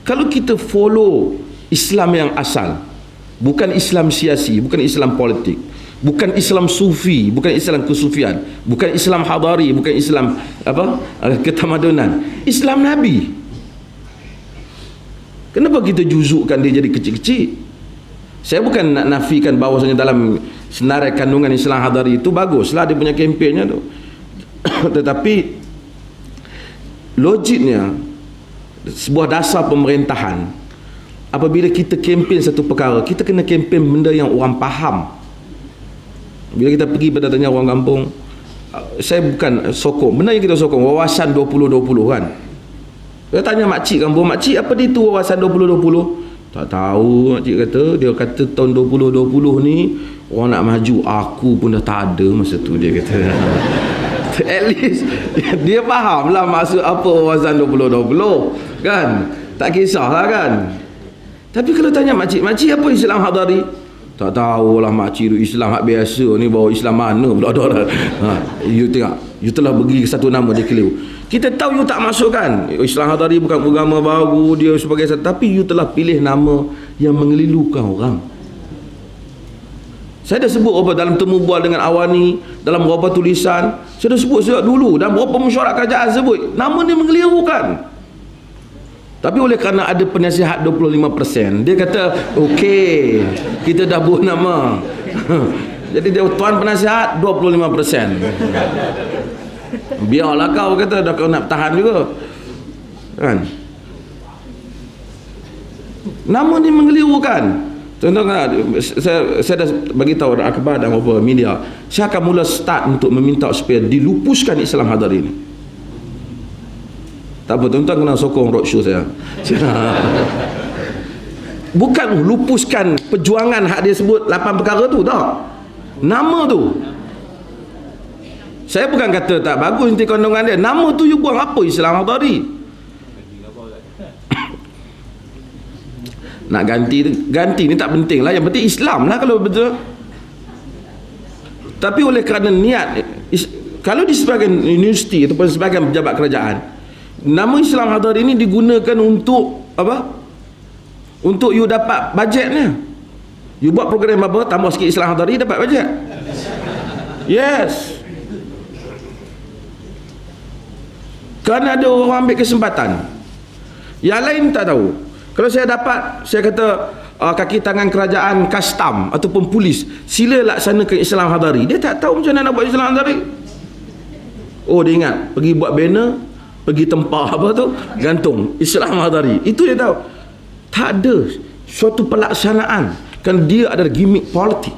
Kalau kita follow Islam yang asal, bukan Islam siasi, bukan Islam politik, bukan Islam sufi, bukan Islam kesufian, bukan Islam hadari, bukan Islam ketamadunan, Islam Nabi. Kenapa kita juzukkan dia jadi kecil-kecil? Saya bukan nak nafikan bahawasanya dalam senarai kandungan Islam hadari itu baguslah dia punya kempennya tu. Tetapi logiknya, sebuah dasar pemerintahan, apabila kita kempen satu perkara, kita kena kempen benda yang orang faham. Bila kita pergi pada tanya orang kampung, saya bukan sokong, benda yang kita sokong wawasan 2020, kan? Saya tanya makcik kampung, makcik apa dia tu wawasan 2020? Tak tahu, makcik kata. Dia kata tahun 2020 ni orang nak maju, aku pun dah tak ada masa tu, dia kata. At least dia faham lah maksud apa wawasan 2020, kan? Tak kisahlah, kan? Tapi kalau tanya makcik, makcik apa Islam hadari? Tak tahulah makcik, Islam hak biasa ni, bawa Islam mana pula ada. You tengok, you telah pergi satu nama dia keliru. Kita tahu you tak masukkan Islam hadari bukan agama baru, dia sebagai satu, tapi you telah pilih nama yang mengelilukan orang. Saya dah sebut apa dalam temu bual dengan Awani, dalam beberapa tulisan, saya dah sebut sejak dulu, dan beberapa mesyuarat kerajaan sebut nama dia mengelirukan. Tapi oleh kerana ada penasihat 25%, dia kata okey, kita dah buat nama. Jadi dia tuan penasihat 25%. Biarlah kau kata, dah kau nak tahan juga. Kan? Nama ni mengelirukan. Contoh, saya dah bagi tahu akhbar dan beberapa media, saya akan mula start untuk meminta supaya dilupuskan Islam Hadari ini. Tak apa, tuan-tuan kena sokong roadshow saya. Bukan lupuskan perjuangan hak dia sebut 8 perkara tu, tak. Nama tu. Saya bukan kata tak bagus inti kandungan dia. Nama tu you buang apa Islam Hadari? Nak ganti ni tak penting lah. Yang penting Islam lah kalau betul. Tapi oleh kerana niat, kalau di sebagian universiti ataupun sebagian pejabat kerajaan, nama Islam Hadari ini digunakan untuk apa? Untuk you dapat bajetnya. You buat program apa, tambah sikit Islam Hadari, dapat bajet. Yes. Kerana ada orang ambil kesempatan. Yang lain tak tahu. Kalau saya dapat, saya kata kaki tangan kerajaan custom ataupun polis, sila laksanakan Islam Hadari. Dia tak tahu macam mana nak buat Islam Hadari. Oh, dia ingat pergi buat banner, pergi tempah apa tu, gantung Islam Hadari. Itu dia tahu. Tak ada suatu pelaksanaan, kan dia adalah gimmick politik.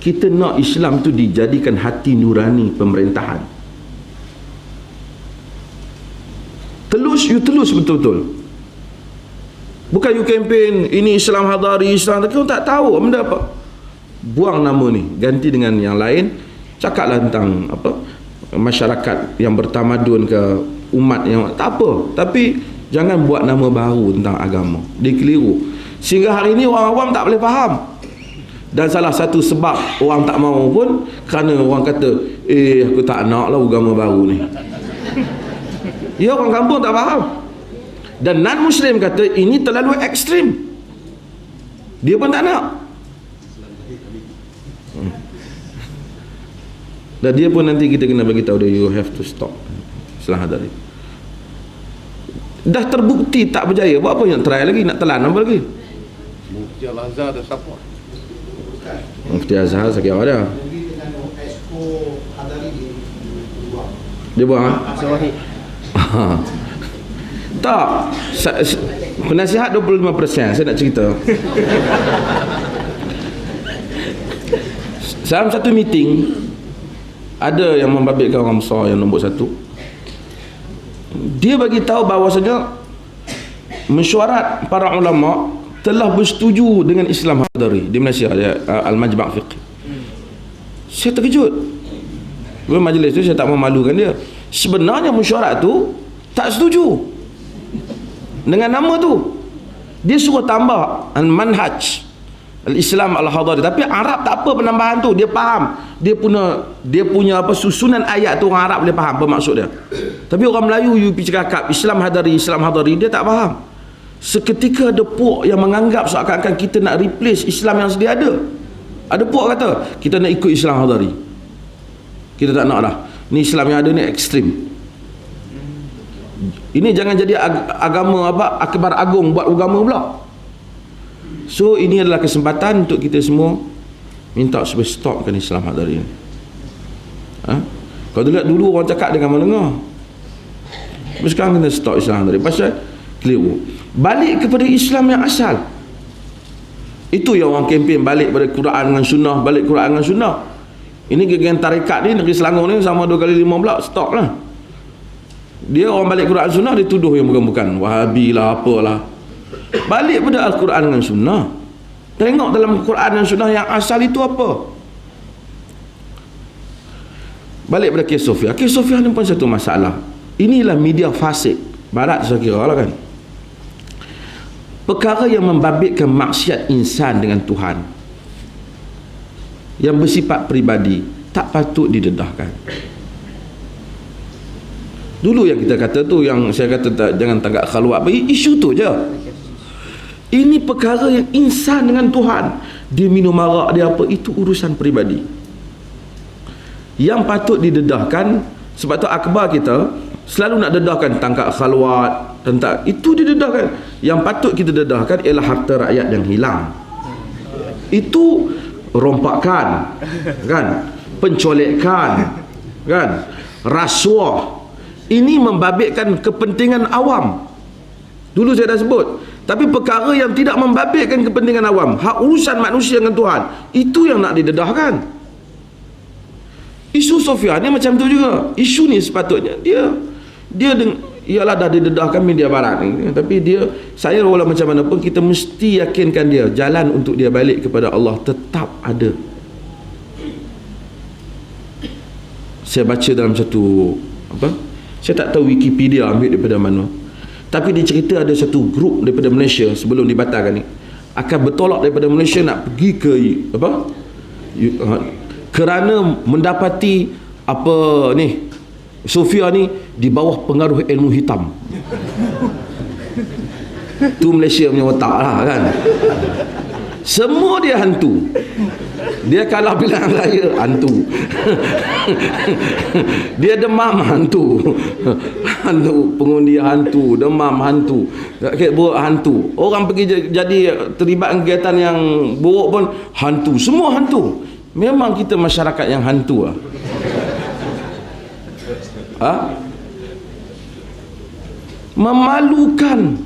Kita nak Islam tu dijadikan hati nurani pemerintahan. You telus betul-betul. Bukan you campaign ini Islam Hadari, Islam Hadari, kau tak tahu benda apa. Buang nama ni, ganti dengan yang lain. Cakaplah tentang apa, masyarakat yang bertamadun ke, umat yang tak apa, tapi jangan buat nama baru tentang agama. Dia keliru. Sehingga hari ini orang awam tak boleh faham. Dan salah satu sebab orang tak mahu pun kerana orang kata, aku tak nak lah agama baru ni. Ya, orang kampung tak faham. Dan non-Muslim kata ini terlalu ekstrim, dia pun tak nak. Dan dia pun nanti kita kena bagi tahu dia, you have to stop Islam Hadari. Dah terbukti tak berjaya, buat apa nak try lagi, nak telan apa lagi? Mufti Al-Azhar dah support. Mufti Azhar saya kira ada. Dia buang tak, penasihat 25%. Saya nak cerita. Dalam satu meeting, ada yang membabitkan orang besar yang nombor 1. Dia bagi tahu bahawasanya mesyuarat para ulama telah bersetuju dengan Islam Hadari di Malaysia, Al-Majma' Fiqh. Saya terkejut. Dalam majlis tu saya tak memalukan dia. Sebenarnya mesyuarat tu tak setuju dengan nama tu. Dia suruh tambah Al-Manhaj Al-Islam Al-Hadari, tapi Arab tak apa penambahan tu. Dia faham. Dia punya apa, susunan ayat tu orang Arab boleh faham apa maksud dia. Tapi orang Melayu you pergi cakap Islam Hadari, Islam Hadari, dia tak faham. Seketika ada puak yang menganggap seakan-akan kita nak replace Islam yang sedia ada. Ada puak kata kita nak ikut Islam Hadari. Kita tak nak dah. Ni Islam yang ada ni ekstrim. Ini jangan jadi agama apa, akbar agung buat agama pula. So ini adalah kesempatan untuk kita semua minta supaya stopkan Islam Hadari ni. Kalau dilihat dulu orang cakap dengan mendengar, tapi sekarang kita stop Islam Hadari pasal keliru. Balik kepada Islam yang asal. Itu yang orang kempen, balik pada Quran dengan Sunnah, balik Quran dengan Sunnah. Ini geng tarikat ni, negeri Selangor ni sama 2 kali 5 pula, stop lah. Dia orang balik Quran Sunnah, dia tuduh yang bukan-bukan, Wahabi lah, apalah. Balik pada Al-Quran dengan Sunnah. Tengok dalam Quran dan Sunnah yang asal itu apa. Balik pada kes Sofia. Kes Sofia ni pun satu masalah. Inilah media fasik barat saya kira lah kan. Perkara yang membabitkan maksiat insan dengan Tuhan, yang bersifat peribadi, tak patut didedahkan. Dulu yang kita kata tu, yang saya kata jangan tanggap khalwat, isu tu je. Ini perkara yang insan dengan Tuhan. Dia minum arak, dia apa, itu urusan peribadi yang patut didedahkan. Sebab tu akhbar kita selalu nak dedahkan tangkap khalwat, tentang itu didedahkan. Yang patut kita dedahkan ialah harta rakyat yang hilang. Itu rompakan, kan, pencolekan, kan, rasuah. Ini membabitkan kepentingan awam. Dulu saya dah sebut. Tapi perkara yang tidak membabitkan kepentingan awam, hak urusan manusia dengan Tuhan, itu yang nak didedahkan. Isu Sofia ni macam tu juga. Isu ni sepatutnya dia ialah dah didedahkan media barat ni, tapi saya walau macam mana pun, kita mesti yakinkan dia jalan untuk dia balik kepada Allah tetap ada. Saya baca dalam satu saya tak tahu Wikipedia ambil daripada mana, tapi dia cerita ada satu grup daripada Malaysia sebelum dibatalkan ni akan bertolak daripada Malaysia nak pergi ke kerana mendapati Sofia ni di bawah pengaruh ilmu hitam. Tu Malaysia punya otak lah, kan. Semua dia hantu. Dia kalah pilihan raya, hantu. Dia demam, hantu. Hantu, pengundi hantu, demam hantu, sakit buruk hantu. Orang pergi jadi terlibat kegiatan yang buruk pun hantu. Semua hantu. Memang kita masyarakat yang hantu lah. Memalukan.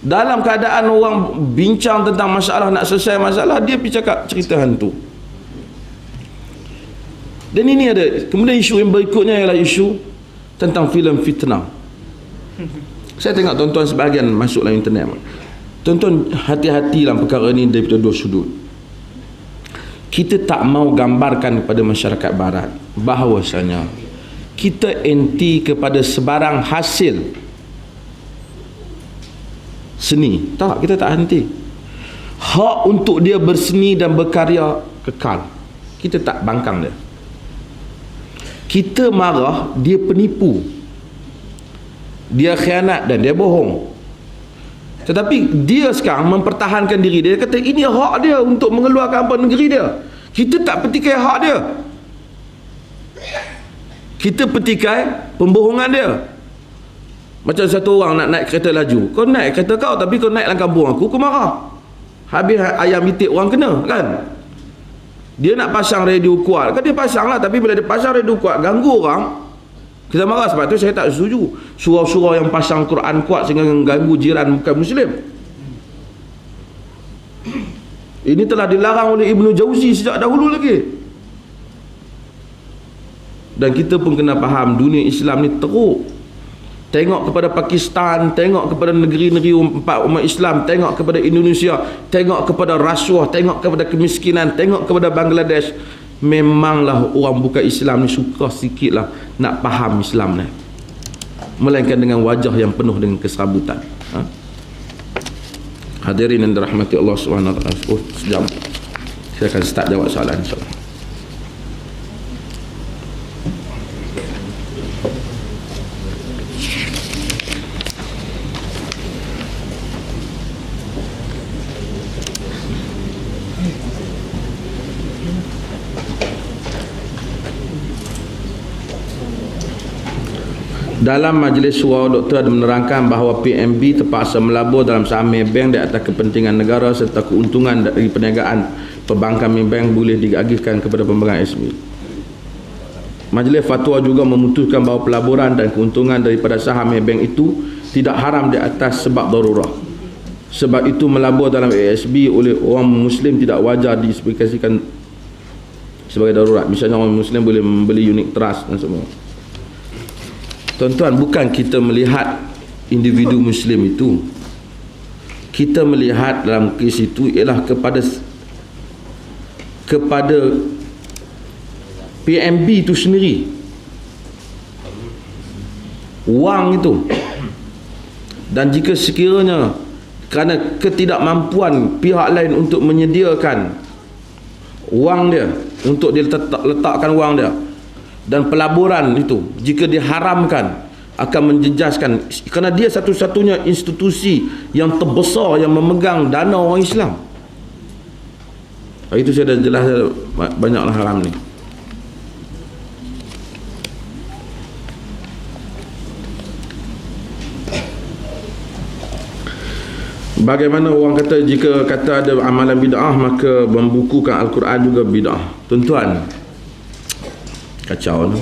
Dalam keadaan orang bincang tentang masalah, nak selesai masalah, dia pergi cakap cerita hantu. Dan ini ada. Kemudian isu yang berikutnya ialah isu tentang filem fitnah. Saya tengok tuan-tuan sebahagian masuk dalam internet. Tuan-tuan hati-hati dalam perkara ini daripada dua sudut. Kita tak mau gambarkan kepada masyarakat barat bahawasanya kita anti kepada sebarang hasil seni. Tak, kita tak anti. Hak untuk dia berseni dan berkarya kekal. Kita tak bangkang dia. Kita marah dia penipu, dia khianat dan dia bohong. Tetapi dia sekarang mempertahankan diri dia. Dia kata ini hak dia untuk mengeluarkan apa negeri dia. Kita tak petikai hak dia. Kita petikai pembohongan dia. Macam satu orang nak naik kereta laju. Kau naik kereta kau, tapi kau naik dalam kampung aku marah. Habis ayam itik orang kena, kan. Dia nak pasang radio kuat, kan dia pasang lah. Tapi bila dia pasang radio kuat ganggu orang, kita marah. Sebab tu saya tak setuju surau-surau yang pasang Quran kuat sehingga mengganggu jiran bukan Muslim. Ini telah dilarang oleh Ibnu Jauzi sejak dahulu lagi. Dan kita pun kena faham dunia Islam ni teruk. Tengok kepada Pakistan, tengok kepada negeri-negeri umat Islam, tengok kepada Indonesia, tengok kepada rasuah, tengok kepada kemiskinan, tengok kepada Bangladesh. Memanglah orang bukan Islam ni suka sikit lah nak faham Islam ni, melainkan dengan wajah yang penuh dengan keserabutan. Hadirin yang dirahmati Allah SWT. Sejam saya akan start jawab soalan, insyaAllah. Dalam majlis surau, doktor ada menerangkan bahawa PNB terpaksa melabur dalam saham Maybank di atas kepentingan negara serta keuntungan dari perniagaan perbankan Maybank boleh diagihkan kepada pemegang SB. Majlis fatwa juga memutuskan bahawa pelaburan dan keuntungan daripada saham Maybank itu tidak haram di atas sebab darurat. Sebab itu melabur dalam ASB oleh orang Muslim tidak wajar dispesifikasikan sebagai darurat. Misalnya orang Muslim boleh membeli unit trust dan semua. Tuan-tuan, bukan kita melihat individu Muslim itu. Kita melihat dalam kes itu ialah kepada PNB itu sendiri. Wang itu. Dan jika sekiranya kerana ketidakmampuan pihak lain untuk menyediakan wang dia, untuk dia letakkan wang dia, dan pelaburan itu jika diharamkan akan menjejaskan, kerana dia satu-satunya institusi yang terbesar yang memegang dana orang Islam. Itu saya dah jelas banyaklah haram ni. Bagaimana orang kata jika kata ada amalan bid'ah maka membukukan Al-Quran juga bid'ah? Tuan-tuan, kacau tu.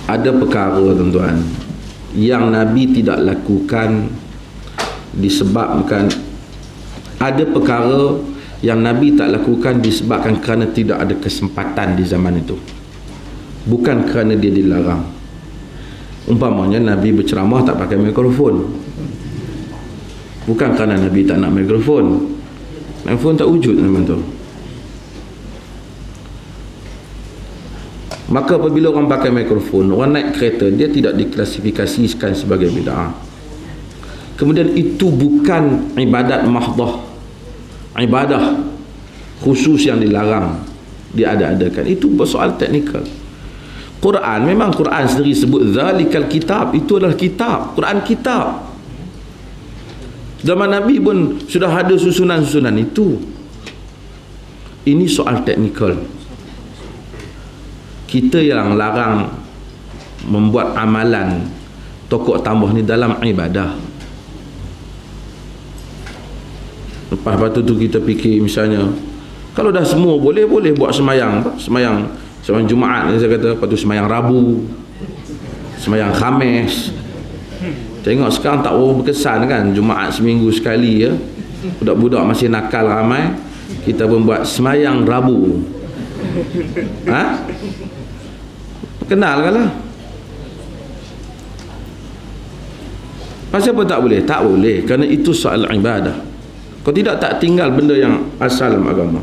Ada perkara tuan-tuan yang Nabi tidak lakukan disebabkan, ada perkara yang Nabi tak lakukan disebabkan kerana tidak ada kesempatan di zaman itu, bukan kerana dia dilarang. Umpamanya Nabi berceramah tak pakai mikrofon, bukan kerana Nabi tak nak mikrofon. Mikrofon tak wujud zaman tu. Maka apabila orang pakai mikrofon, orang naik kereta, dia tidak diklasifikasikan sebagai bid'ah. Kemudian itu bukan ibadat mahdah, ibadah khusus yang dilarang diada-adakan. Itu soal teknikal. Quran, memang Quran sendiri sebut zalikal kitab, itu adalah kitab. Quran kitab. Zaman Nabi pun sudah ada susunan-susunan itu. Ini soal teknikal. Kita yang larang membuat amalan tokok tambah ni dalam ibadah. Lepas tu kita fikir misalnya, kalau dah semua boleh buat semayang Jumaat ni saya kata, lepas tu semayang Rabu, semayang Khamis. Tengok sekarang tak berkesan kan, Jumaat seminggu sekali ya. Budak-budak masih nakal ramai, kita pun buat semayang Rabu. Kenal kan lah. Pasal apa tak boleh? Tak boleh, kerana itu soal ibadah. Kalau tidak, tak tinggal benda yang asal dalam agama.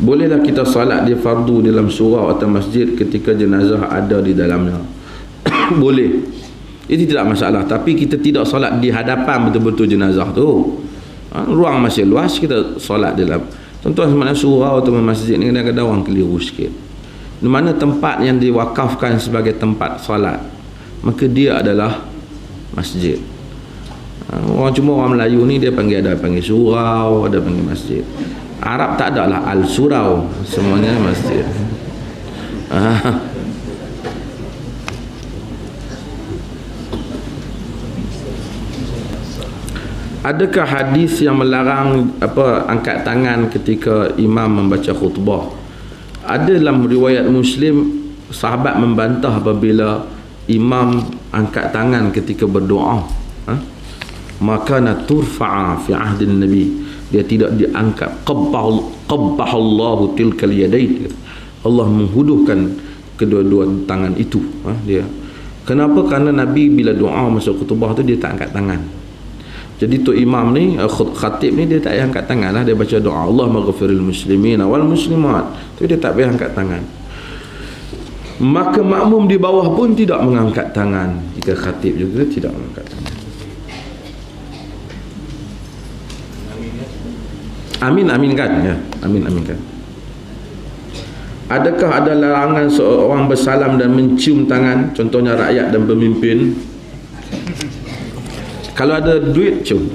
Bolehlah kita salat di fardu dalam surau atau masjid ketika jenazah ada di dalamnya? Boleh, itu tidak masalah. Tapi kita tidak salat di hadapan betul-betul jenazah tu. Ruang masih luas, kita salat dalam. Contoh mana surau atau masjid ni kadang-kadang orang keliru sikit. Di mana tempat yang diwakafkan sebagai tempat salat, maka dia adalah masjid. Orang Melayu ni dia panggil, ada panggil surau, ada panggil masjid. Arab tak ada lah al-surau, semuanya masjid. Adakah hadis yang melarang angkat tangan ketika imam membaca khutbah? Ada dalam riwayat Muslim, sahabat membantah apabila imam angkat tangan ketika berdoa. Maka turfa'a fi ahdin Nabi, dia tidak diangkat. Qabbahallahu tilkal yadain, Allah menghuduhkan kedua-dua tangan itu. Dia kenapa? Kerana Nabi bila doa masa khutbah tu dia tak angkat tangan. Jadi tu imam ni, khatib ni, dia tak payah angkat tangan lah. Dia baca doa Allah maghfiril muslimin wal muslimat, tu dia tak payah angkat tangan. Maka makmum di bawah pun tidak mengangkat tangan. Jika khatib juga tidak mengangkat tangan. Amin kan ya, amin kan. Adakah ada larangan seorang bersalam dan mencium tangan, contohnya rakyat dan pemimpin? Kalau ada duit, cium.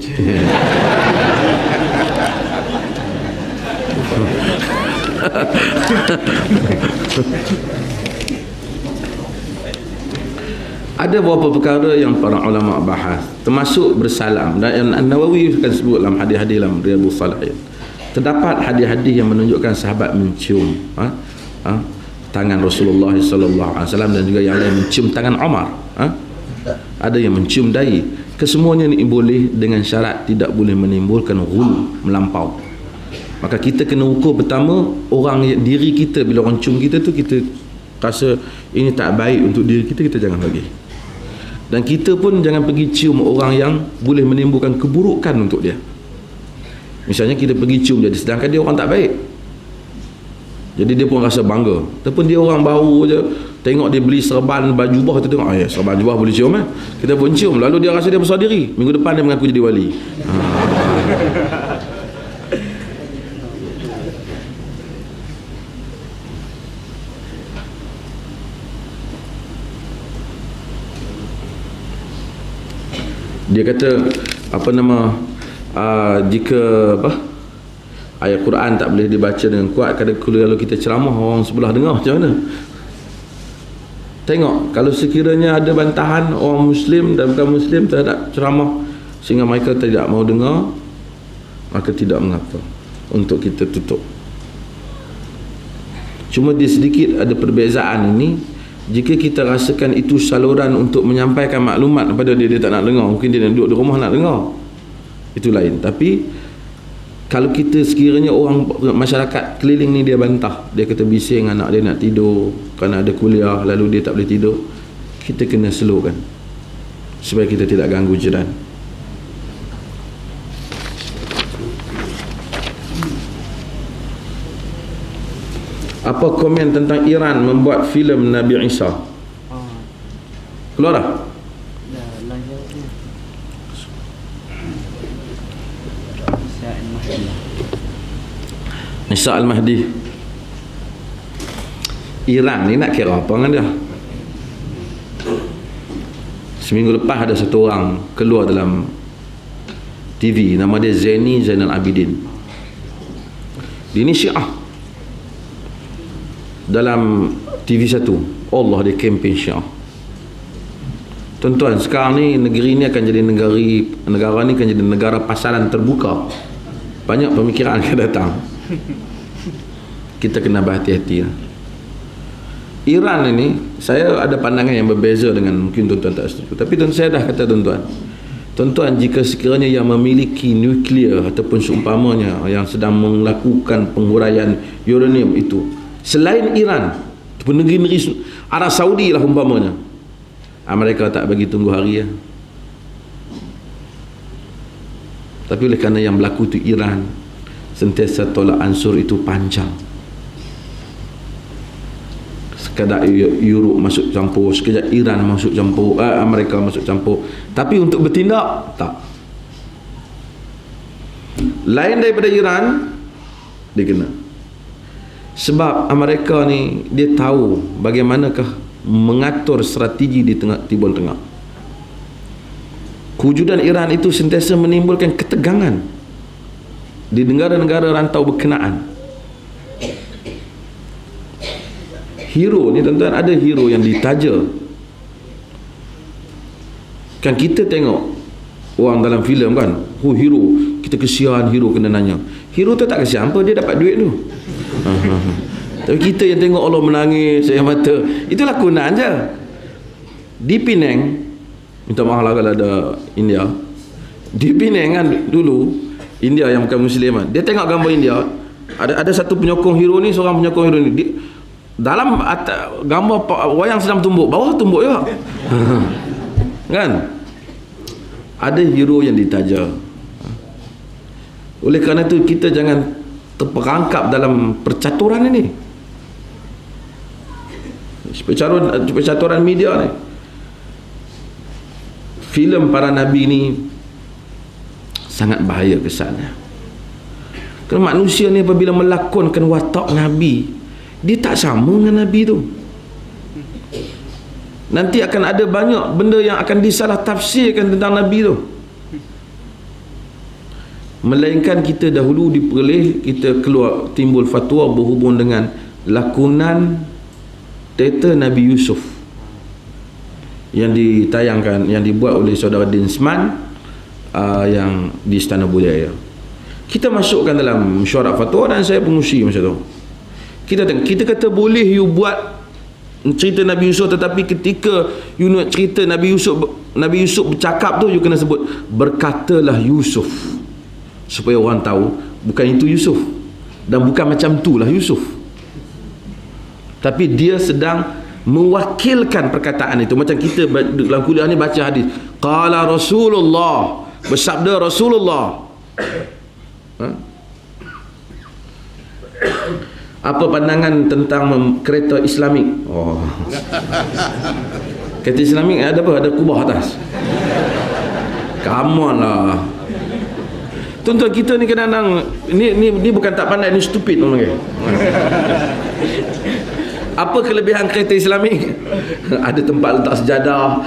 Ada beberapa perkara yang para ulama bahas, termasuk bersalam. Dan An-Nawawi akan sebut dalam hadis-hadis dalam Riyadhus Shalihin, terdapat hadis-hadis yang menunjukkan sahabat mencium tangan Rasulullah sallallahu alaihi wasallam, dan juga yang lain mencium tangan Umar. Ada yang mencium dahi. Kesemuanya ini boleh dengan syarat tidak boleh menimbulkan ghulu, melampau. Maka kita kena ukur pertama diri kita. Bila orang cium kita tu, kita rasa ini tak baik untuk diri kita, kita jangan bagi. Dan kita pun jangan pergi cium orang yang boleh menimbulkan keburukan untuk dia. Misalnya kita pergi cium dia, sedangkan dia orang tak baik, jadi dia pun rasa bangga. Ataupun dia orang baru je, tengok dia beli serban baju jubah, kita tengok serban jubah boleh cium kita pun cium. Lalu dia rasa dia besar diri, minggu depan dia mengaku jadi wali. Dia kata jika ayat Quran tak boleh dibaca dengan kuat, kalau kita ceramah orang sebelah dengar macam mana? Tengok, kalau sekiranya ada bantahan orang Muslim dan bukan Muslim terhadap ceramah sehingga mereka tidak mau dengar, maka tidak mengapa untuk kita tutup. Cuma dia sedikit ada perbezaan ini. Jika kita rasakan itu saluran untuk menyampaikan maklumat kepada dia, dia tak nak dengar, mungkin dia nak duduk di rumah nak dengar, itu lain. Tapi kalau kita sekiranya orang masyarakat keliling ni dia bantah, dia kata bising anak dia nak tidur kerana ada kuliah, lalu dia tak boleh tidur, kita kena slowkan supaya kita tidak ganggu jiran. Apa komen tentang Iran membuat filem Nabi Isa? Keluar dah? Nisa Al-Mahdi. Iran ni nak kira apa dengan dia? Seminggu lepas ada satu orang keluar dalam TV, nama dia Zaini Zainal Abidin. Dia ni Syiah. Dalam TV1 Allah, dia kempen Syiah. Tuan-tuan, sekarang ni negeri ni akan jadi negara ni akan jadi negara pasaran terbuka. Banyak pemikiran akan datang. Kita kena berhati-hati. Iran ini, saya ada pandangan yang berbeza dengan mungkin tuan-tuan tak setuju. Tapi saya dah kata tuan-tuan, jika sekiranya yang memiliki nuklear ataupun seumpamanya yang sedang melakukan penghuraian uranium itu selain Iran, negeri-negeri Arab Saudi lah umpamanya, mereka tak bagi tunggu hari ya. Tapi oleh kerana yang berlaku itu Iran, sentiasa tolak ansur itu panjang. Sekadar Europe masuk campur, sekejap Iran masuk campur, Amerika masuk campur. Tapi untuk bertindak, tak. Lain daripada Iran, dia kena. Sebab Amerika ni, dia tahu bagaimanakah mengatur strategi di Timur Tengah. Kewujudan Iran itu sentiasa menimbulkan ketegangan di negara-negara rantau berkenaan. Hero ni tuan-tuan, ada hero yang ditaja. Kan kita tengok orang dalam filem kan, hero, kita kesian hero kena nanya. Hero tu tak kesian apa, dia dapat duit tu. Tapi kita yang tengok Allah menangis sayang mata, itu lakonan je. Di Penang, minta maaf lah kalau ada India, di Penang kan dulu, India yang bukan Muslim kan, dia tengok gambar India, ada satu penyokong hero ni, seorang penyokong hero ni, dalam gambar wayang sedang tumbuk, bawah tumbuk juga. Kan? Ada hero yang ditaja. Oleh kerana itu kita jangan terperangkap dalam percaturan ini, percaturan media ni. Filem para nabi ni sangat bahaya kesannya. Kerana manusia ni apabila melakonkan watak nabi, dia tak sama dengan nabi tu. Nanti akan ada banyak benda yang akan disalah tafsirkan tentang nabi tu. Melainkan kita dahulu diperoleh, kita keluar timbul fatwa berhubung dengan lakonan teater Nabi Yusuf yang ditayangkan, yang dibuat oleh saudara Dinsman yang di Istana Budaya. Kita masukkan dalam mesyuarat fatwa dan saya pengusi masa tu. Kita kata boleh you buat cerita Nabi Yusuf, tetapi ketika you nak cerita Nabi Yusuf bercakap tu, you kena sebut berkatalah Yusuf, supaya orang tahu bukan itu Yusuf dan bukan macam itulah Yusuf, tapi dia sedang mewakilkan perkataan itu. Macam kita dalam kuliah ni baca hadis, qala Rasulullah, bersabda Rasulullah. Apa pandangan tentang kereta Islamik? Kereta Islamik ada apa? Ada kubah atas. Come on lah. Tuan-tuan, kita ni kadang-kadang ni bukan tak pandai, ni stupid orang panggil. Apa kelebihan kereta Islamik? Ada tempat letak sejadah.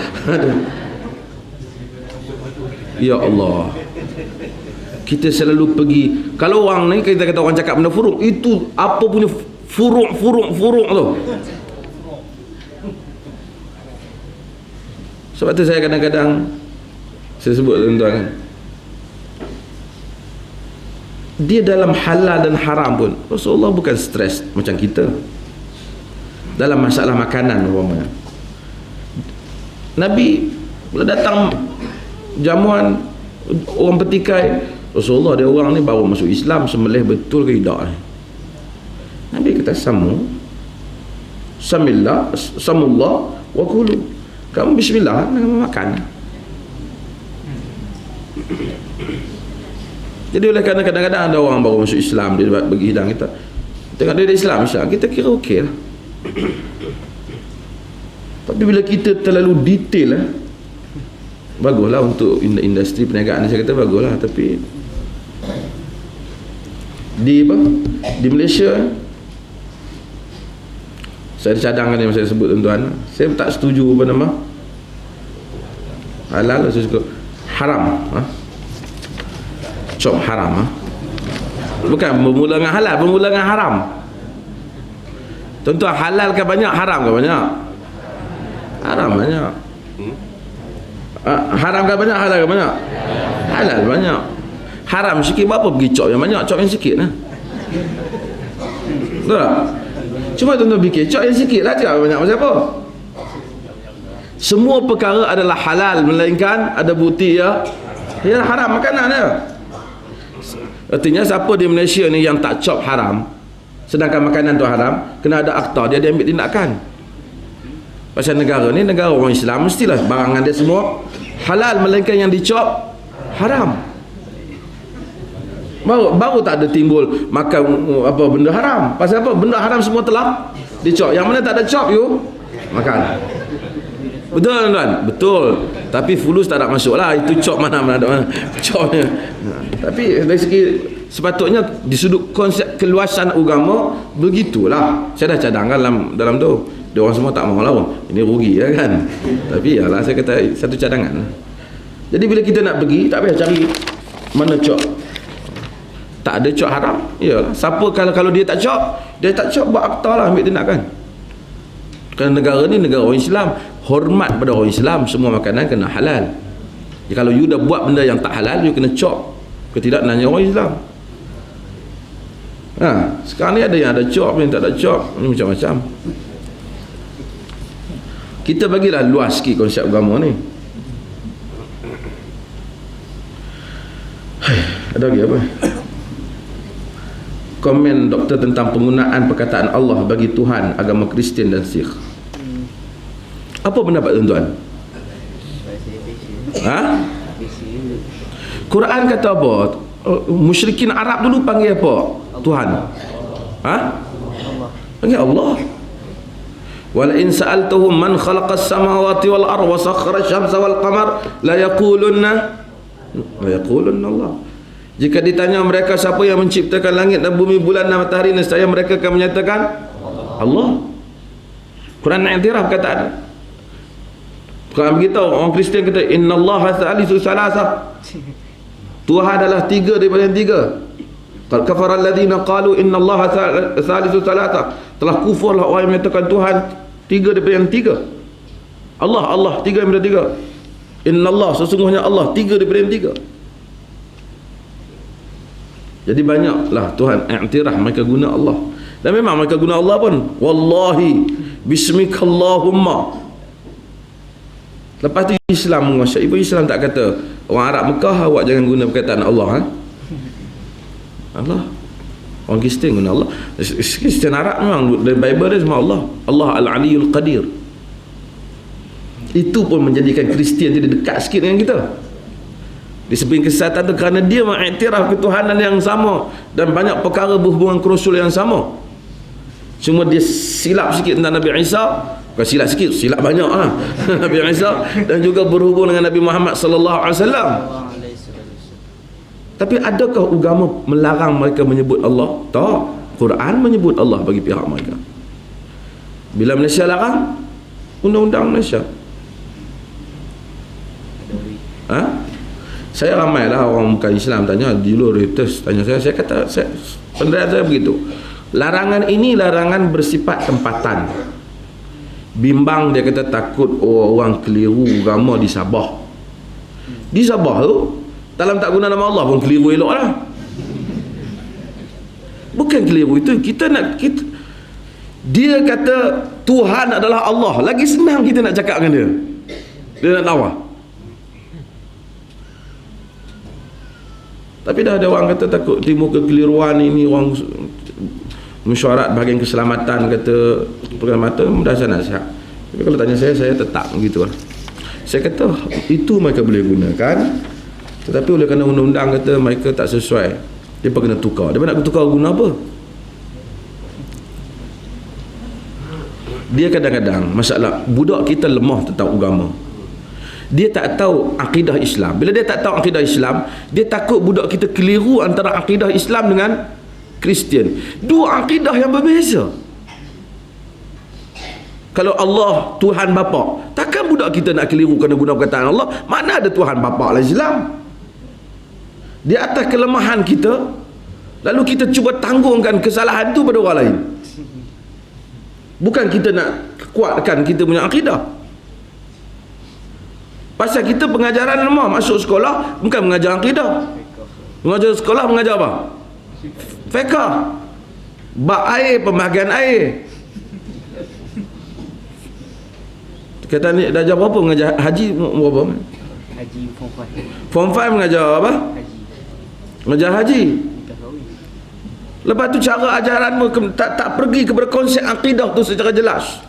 Ya Allah. kita selalu pergi. Kalau orang ni, kita kata orang cakap benda furuk, itu apa punya furuk tu. Sebab tu saya kadang-kadang saya sebut tuan-tuan kan, dia dalam halal dan haram pun Rasulullah bukan stres macam kita dalam masalah makanan umpamanya. Nabi bila datang jamuan orang petikai, Rasulullah, dia orang ni baru masuk Islam, sembelih betul ke tidak ni? Nabi kata samillah wa kulu, kamu bismillah makan. Jadi oleh kerana kadang-kadang ada orang baru masuk Islam, dia bagi hidang kita, tengok dia Islam, kita kira okey lah. Tapi bila kita terlalu detail lah, baguslah untuk industri perniagaan ni, saya kata baguslah. Tapi di Malaysia, saya cadangkan yang saya sebut tuan-tuan, saya tak setuju apa nama halal, saya suka haram. Cop haram. Bukan bermula dengan halal, bermula dengan haram. Tuan-tuan, halal ke banyak, haram ke banyak? Haram banyak. Haram ke banyak, halal ke banyak? Halal banyak. Haram sikit, berapa pergi cop yang banyak, cop yang sikit lah. Betul tak? Cuma tuan-tuan fikir, cop yang sikit lah, cop yang banyak macam apa? Semua perkara adalah halal, melainkan ada bukti ya haram makanan dia. Artinya siapa di Malaysia ni yang tak cop haram, sedangkan makanan tu haram, kena ada akta, dia ambil tindakan. Pasal negara ni negara orang Islam, mestilah barangan dia semua halal, melainkan yang dicop haram. Baru tak ada timbul makan apa benda haram. Pasal apa? Benda haram semua telah dicop. Yang mana tak ada cop, you makan. Betul tuan-tuan? Betul. Tapi fulus tak nak masuk lah. Itu cop mana ada copnya. Tapi dari segi sepatutnya di sudut konsep keluasan agama begitulah. Saya dah cadangkan dalam tu. Dia orang semua tak mahu lawan. Ini rugi ya kan. Tapi yalah, saya kata satu cadangan. Jadi bila kita nak pergi, tak payah cari mana cop. Tak ada cop haram. Iyalah. Siapa kalau dia tak cop buat akta lah, ambil tindakan. Kerana negara ni negara orang Islam, hormat pada orang Islam, semua makanan kena halal. Jadi kalau you dah buat benda yang tak halal, you kena cop. Ketidak nanya orang Islam. Sekarang ni ada yang ada cop, yang tak ada cop, ni macam-macam. Kita bagilah luas sikit konsep agama ni. Ada lagi apa? Komen doktor tentang penggunaan perkataan Allah bagi Tuhan agama Kristian dan Sikh. Apa pendapat tuan-tuan? Quran kata apa? Musyrikin Arab dulu panggil apa? Tuhan. Panggil Allah. Wala in sa'altuhum man khalaqas samawati wal ardh wa sakhkhara asy-syamsa wal qamar la yaqulunna Allah. Jika ditanya mereka siapa yang menciptakan langit dan bumi, bulan dan matahari, nescaya mereka akan menyatakan Allah. Quran nak iktiraf kata ada. Quran beritahu orang Kristian kata innallaha thalithu salasah. Tuhan adalah tiga daripada yang tiga. Qad kafara alladhina qalu innallaha thalithu salasah. Telah kufurlah orang yang menyatakan Tuhan tiga daripada yang tiga. Allah tiga daripada tiga. Innallah, sesungguhnya Allah tiga daripada yang tiga. Jadi banyaklah Tuhan i'tiraf mereka guna Allah. Dan memang mereka guna Allah pun. Wallahi bismikallahumma. Lepas tu Islam menguasai. Ibu Islam tak kata orang Arab Mekah awak jangan guna perkataan Allah. Allah. Orang Kristian guna Allah. Kristian Arab memang dari Bible dia semua Allah. Allah Al-Aliyul Qadir. Itu pun menjadikan Kristian jadi dekat sikit dengan kita. Di samping kesesatan tu kerana dia mengiktiraf ketuhanan yang sama dan banyak perkara berhubungan ke Rasul yang sama. Cuma dia silap sikit tentang Nabi Isa, bukan silap sikit, silap banyak Nabi Isa, dan juga berhubung dengan Nabi Muhammad sallallahu alaihi wasallam. Tapi adakah agama melarang mereka menyebut Allah? Tak. Quran menyebut Allah bagi pihak mereka. Bila Malaysia larang, undang-undang Malaysia. Saya ramailah orang bukan Islam tanya, dulu Reuters tanya saya kata pendapat saya begitu. Larangan ini larangan bersifat tempatan. Bimbang dia kata takut orang keliru agama di Sabah. Di Sabah tu dalam tak guna nama Allah pun keliru elok lah. Bukan keliru itu, kita dia kata Tuhan adalah Allah, lagi senang kita nak cakap dengan dia. Dia nak lawan. Tapi dah ada orang kata takut timbul kekeliruan ini, orang mesyuarat bahagian keselamatan kata pengamatan mudah nasihat. Tapi kalau tanya saya tetap begitu lah. Saya kata itu mereka boleh gunakan, tetapi oleh kerana undang-undang kata mereka tak sesuai, dia kena tukar. Dia nak tukar guna apa? Dia kadang-kadang masalah budak kita lemah tentang agama. Dia tak tahu akidah Islam. Bila dia tak tahu akidah Islam, dia takut budak kita keliru antara akidah Islam dengan Kristian. Dua akidah yang berbeza. Kalau Allah Tuhan Bapa, takkan budak kita nak keliru kerana guna perkataan Allah? Mana ada Tuhan Bapa lah Islam? Di atas kelemahan kita, lalu kita cuba tanggungan kesalahan tu pada orang lain. Bukan kita nak kuatkan kita punya akidah. Pasal kita pengajaran lemah, masuk sekolah bukan mengajar akidah. Mengajar sekolah mengajar apa? Fiqh. Bab air, pembahagian air. Kata ni dah berapa mengajar haji berapa? Haji Form 5 mengajar apa? Haji. Mengajar haji. Lepas tu cara ajaranmu tak pergi kepada konsep akidah tu secara jelas.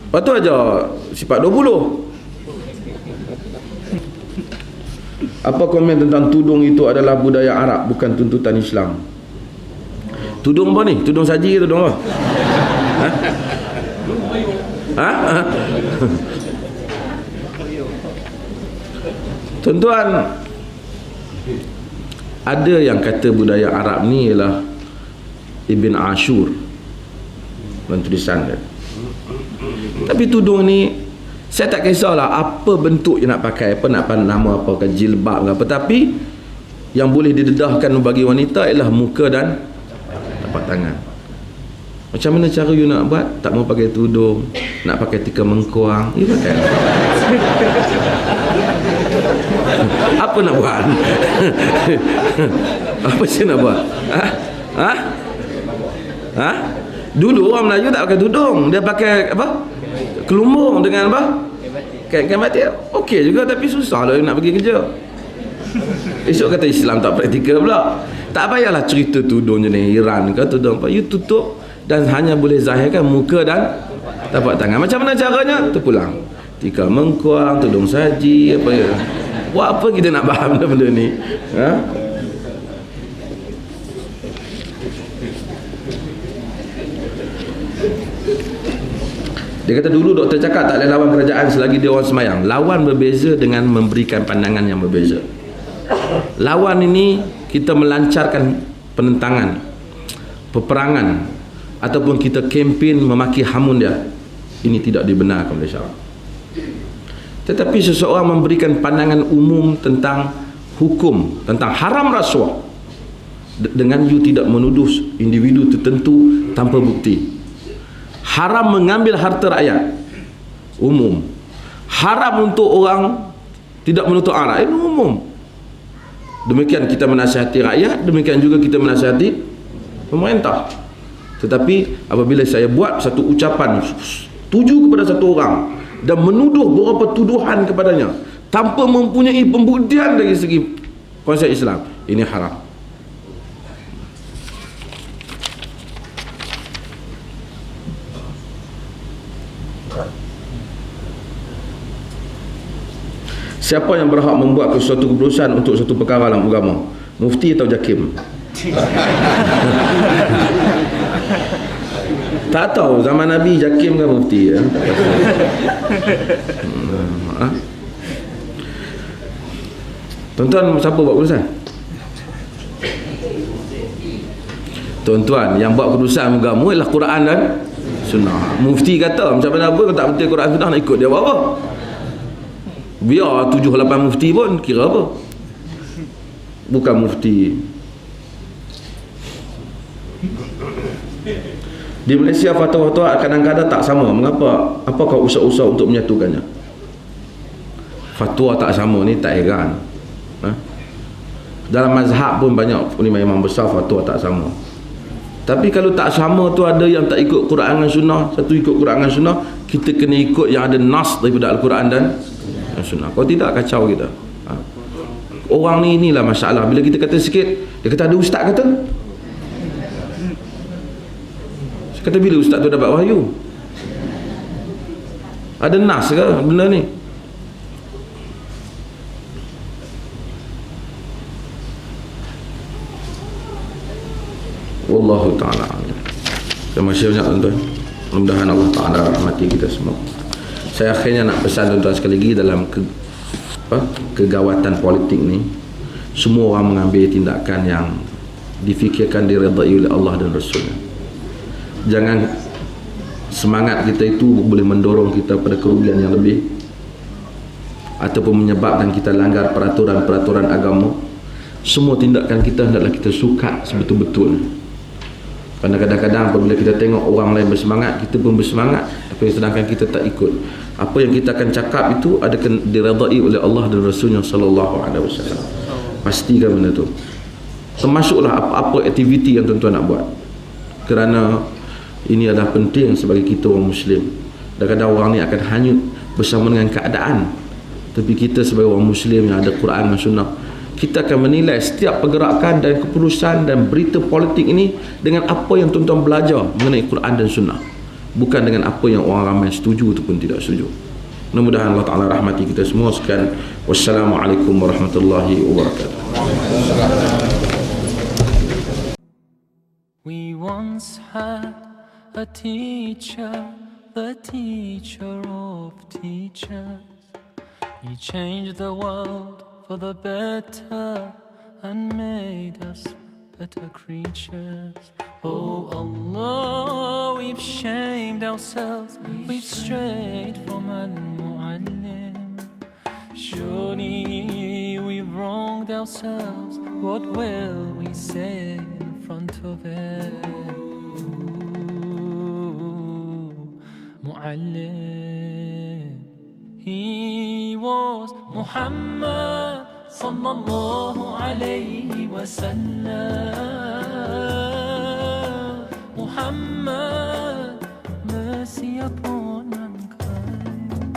Lepas tu ajar sifat 20. Apa komen tentang tudung itu adalah budaya Arab, bukan tuntutan Islam? Tudung apa ni? Tudung saji ke tudung apa? Ha? Ha? Tuan-tuan, ada yang kata budaya Arab ni ialah Ibn Ashur dalam tulisan dia. Tapi tudung ni saya tak kisahlah apa bentuk yang nak pakai, apa nak nama apa ke, jilbab ke apa, tapi yang boleh didedahkan bagi wanita ialah muka dan tapak tangan. Macam mana cara you nak buat? Tak mau pakai tudung, nak pakai tikar mengkuang, you pakai. Apa nak buat? Apa saya nak buat? Dulu orang Melayu tak pakai tudung, dia pakai apa? Kelumbung dengan apa? Kain batik. Okey juga, tapi susah lah nak pergi kerja. Esok kata Islam tak praktikal pula. Tak payahlah cerita tudung jenis Iran ke tudung apa, you tutup dan hanya boleh zahirkan muka dan tapak tangan. Macam mana caranya? Terpulang tikar mengkuang, tudung saji, apa ya. Buat apa kita nak faham benda ni? Ha? Dia kata dulu doktor cakap tak boleh lawan kerajaan selagi dia orang semayang. Lawan berbeza dengan memberikan pandangan yang berbeza. Lawan ini kita melancarkan penentangan, peperangan, ataupun kita kempen memaki hamun dia. Ini tidak dibenarkan oleh syarak. Tetapi seseorang memberikan pandangan umum tentang hukum, tentang haram rasuah, dengan you tidak menuduh individu tertentu tanpa bukti. Haram mengambil harta rakyat, umum. Haram untuk orang tidak menuntut arah, ini umum. Demikian kita menasihati rakyat, demikian juga kita menasihati pemerintah. Tetapi apabila saya buat satu ucapan tuju kepada satu orang dan menuduh beberapa tuduhan kepadanya tanpa mempunyai pembuktian dari segi konsep Islam, ini haram. Siapa yang berhak membuat sesuatu keputusan untuk satu perkara dalam agama? Mufti atau Jakim? Tak tahu zaman Nabi Jakim ke Mufti ya? Tuan-tuan, siapa buat keputusan? Tuan-tuan, yang buat keputusan agama ialah Quran dan Sunnah. Mufti kata macam mana apa, kalau tak betul Quran Sunnah nak ikut dia buat apa? Biar 7-8 mufti pun kira apa? Bukan mufti. Di Malaysia fatwa-fatwa kadang-kadang tak sama. Mengapa? Apakah usaha-usaha untuk menyatukannya? Fatwa tak sama ni tak heran. Dalam mazhab pun banyak imam besar fatwa tak sama. Tapi kalau tak sama tu ada yang tak ikut Quran dan Sunnah, satu ikut Quran dan Sunnah, kita kena ikut yang ada nas daripada Al-Quran dan Sunnah. Kalau tidak kacau kita. Orang ni inilah masalah. Bila kita kata sikit, dia kata ada ustaz kata. Saya kata bila ustaz tu dapat wahyu? Ada nas ke benda ni? Wallahu ta'ala. Terima kasih banyak tuan-tuan. Mudah-mudahan Allah Ta'ala rahmati kita semua. Saya akhirnya nak pesan tuan-tuan sekali lagi dalam kegawatan politik ni, semua orang mengambil tindakan yang difikirkan diredai oleh Allah dan Rasulnya. Jangan semangat kita itu boleh mendorong kita pada kerugian yang lebih ataupun menyebabkan kita langgar peraturan-peraturan agama. Semua tindakan kita hendaklah kita sukat sebetul-betul. Kerana kadang-kadang apabila kita tengok orang lain bersemangat, kita pun bersemangat, tapi sedangkan kita tak ikut. Apa yang kita akan cakap itu akan diredai oleh Allah dan Rasulnya sallallahu alaihi wasallam. Pastikan benda tu. Termasuklah apa-apa aktiviti yang tuan-tuan nak buat. Kerana ini adalah penting sebagai kita orang Muslim. Kadang-kadang orang ni akan hanyut bersama dengan keadaan. Tapi kita sebagai orang Muslim yang ada Quran dan Sunnah, kita akan menilai setiap pergerakan dan keputusan dan berita politik ini dengan apa yang tuan-tuan belajar mengenai Quran dan Sunnah, bukan dengan apa yang orang ramai setuju ataupun tidak setuju. Mudah-mudahan Allah Ta'ala rahmati kita semua. Sekian, wassalamualaikum warahmatullahi wabarakatuh. We once had a teacher, the teacher of teachers. He changed the world for the better and made us better creatures. Oh Allah, we've shamed ourselves, we've strayed from Al-Mu'allim. Surely we've wronged ourselves, what will we say in front of it? Mu'allim. He was Muhammad sallallahu alayhi wa sallam. Muhammad, mercy upon mankind.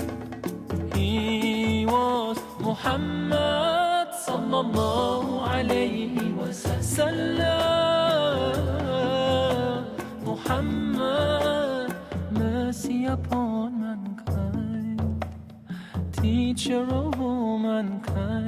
He was Muhammad sallallahu alayhi wa sallam. Muhammad, mercy upon mankind. Teacher of all mankind.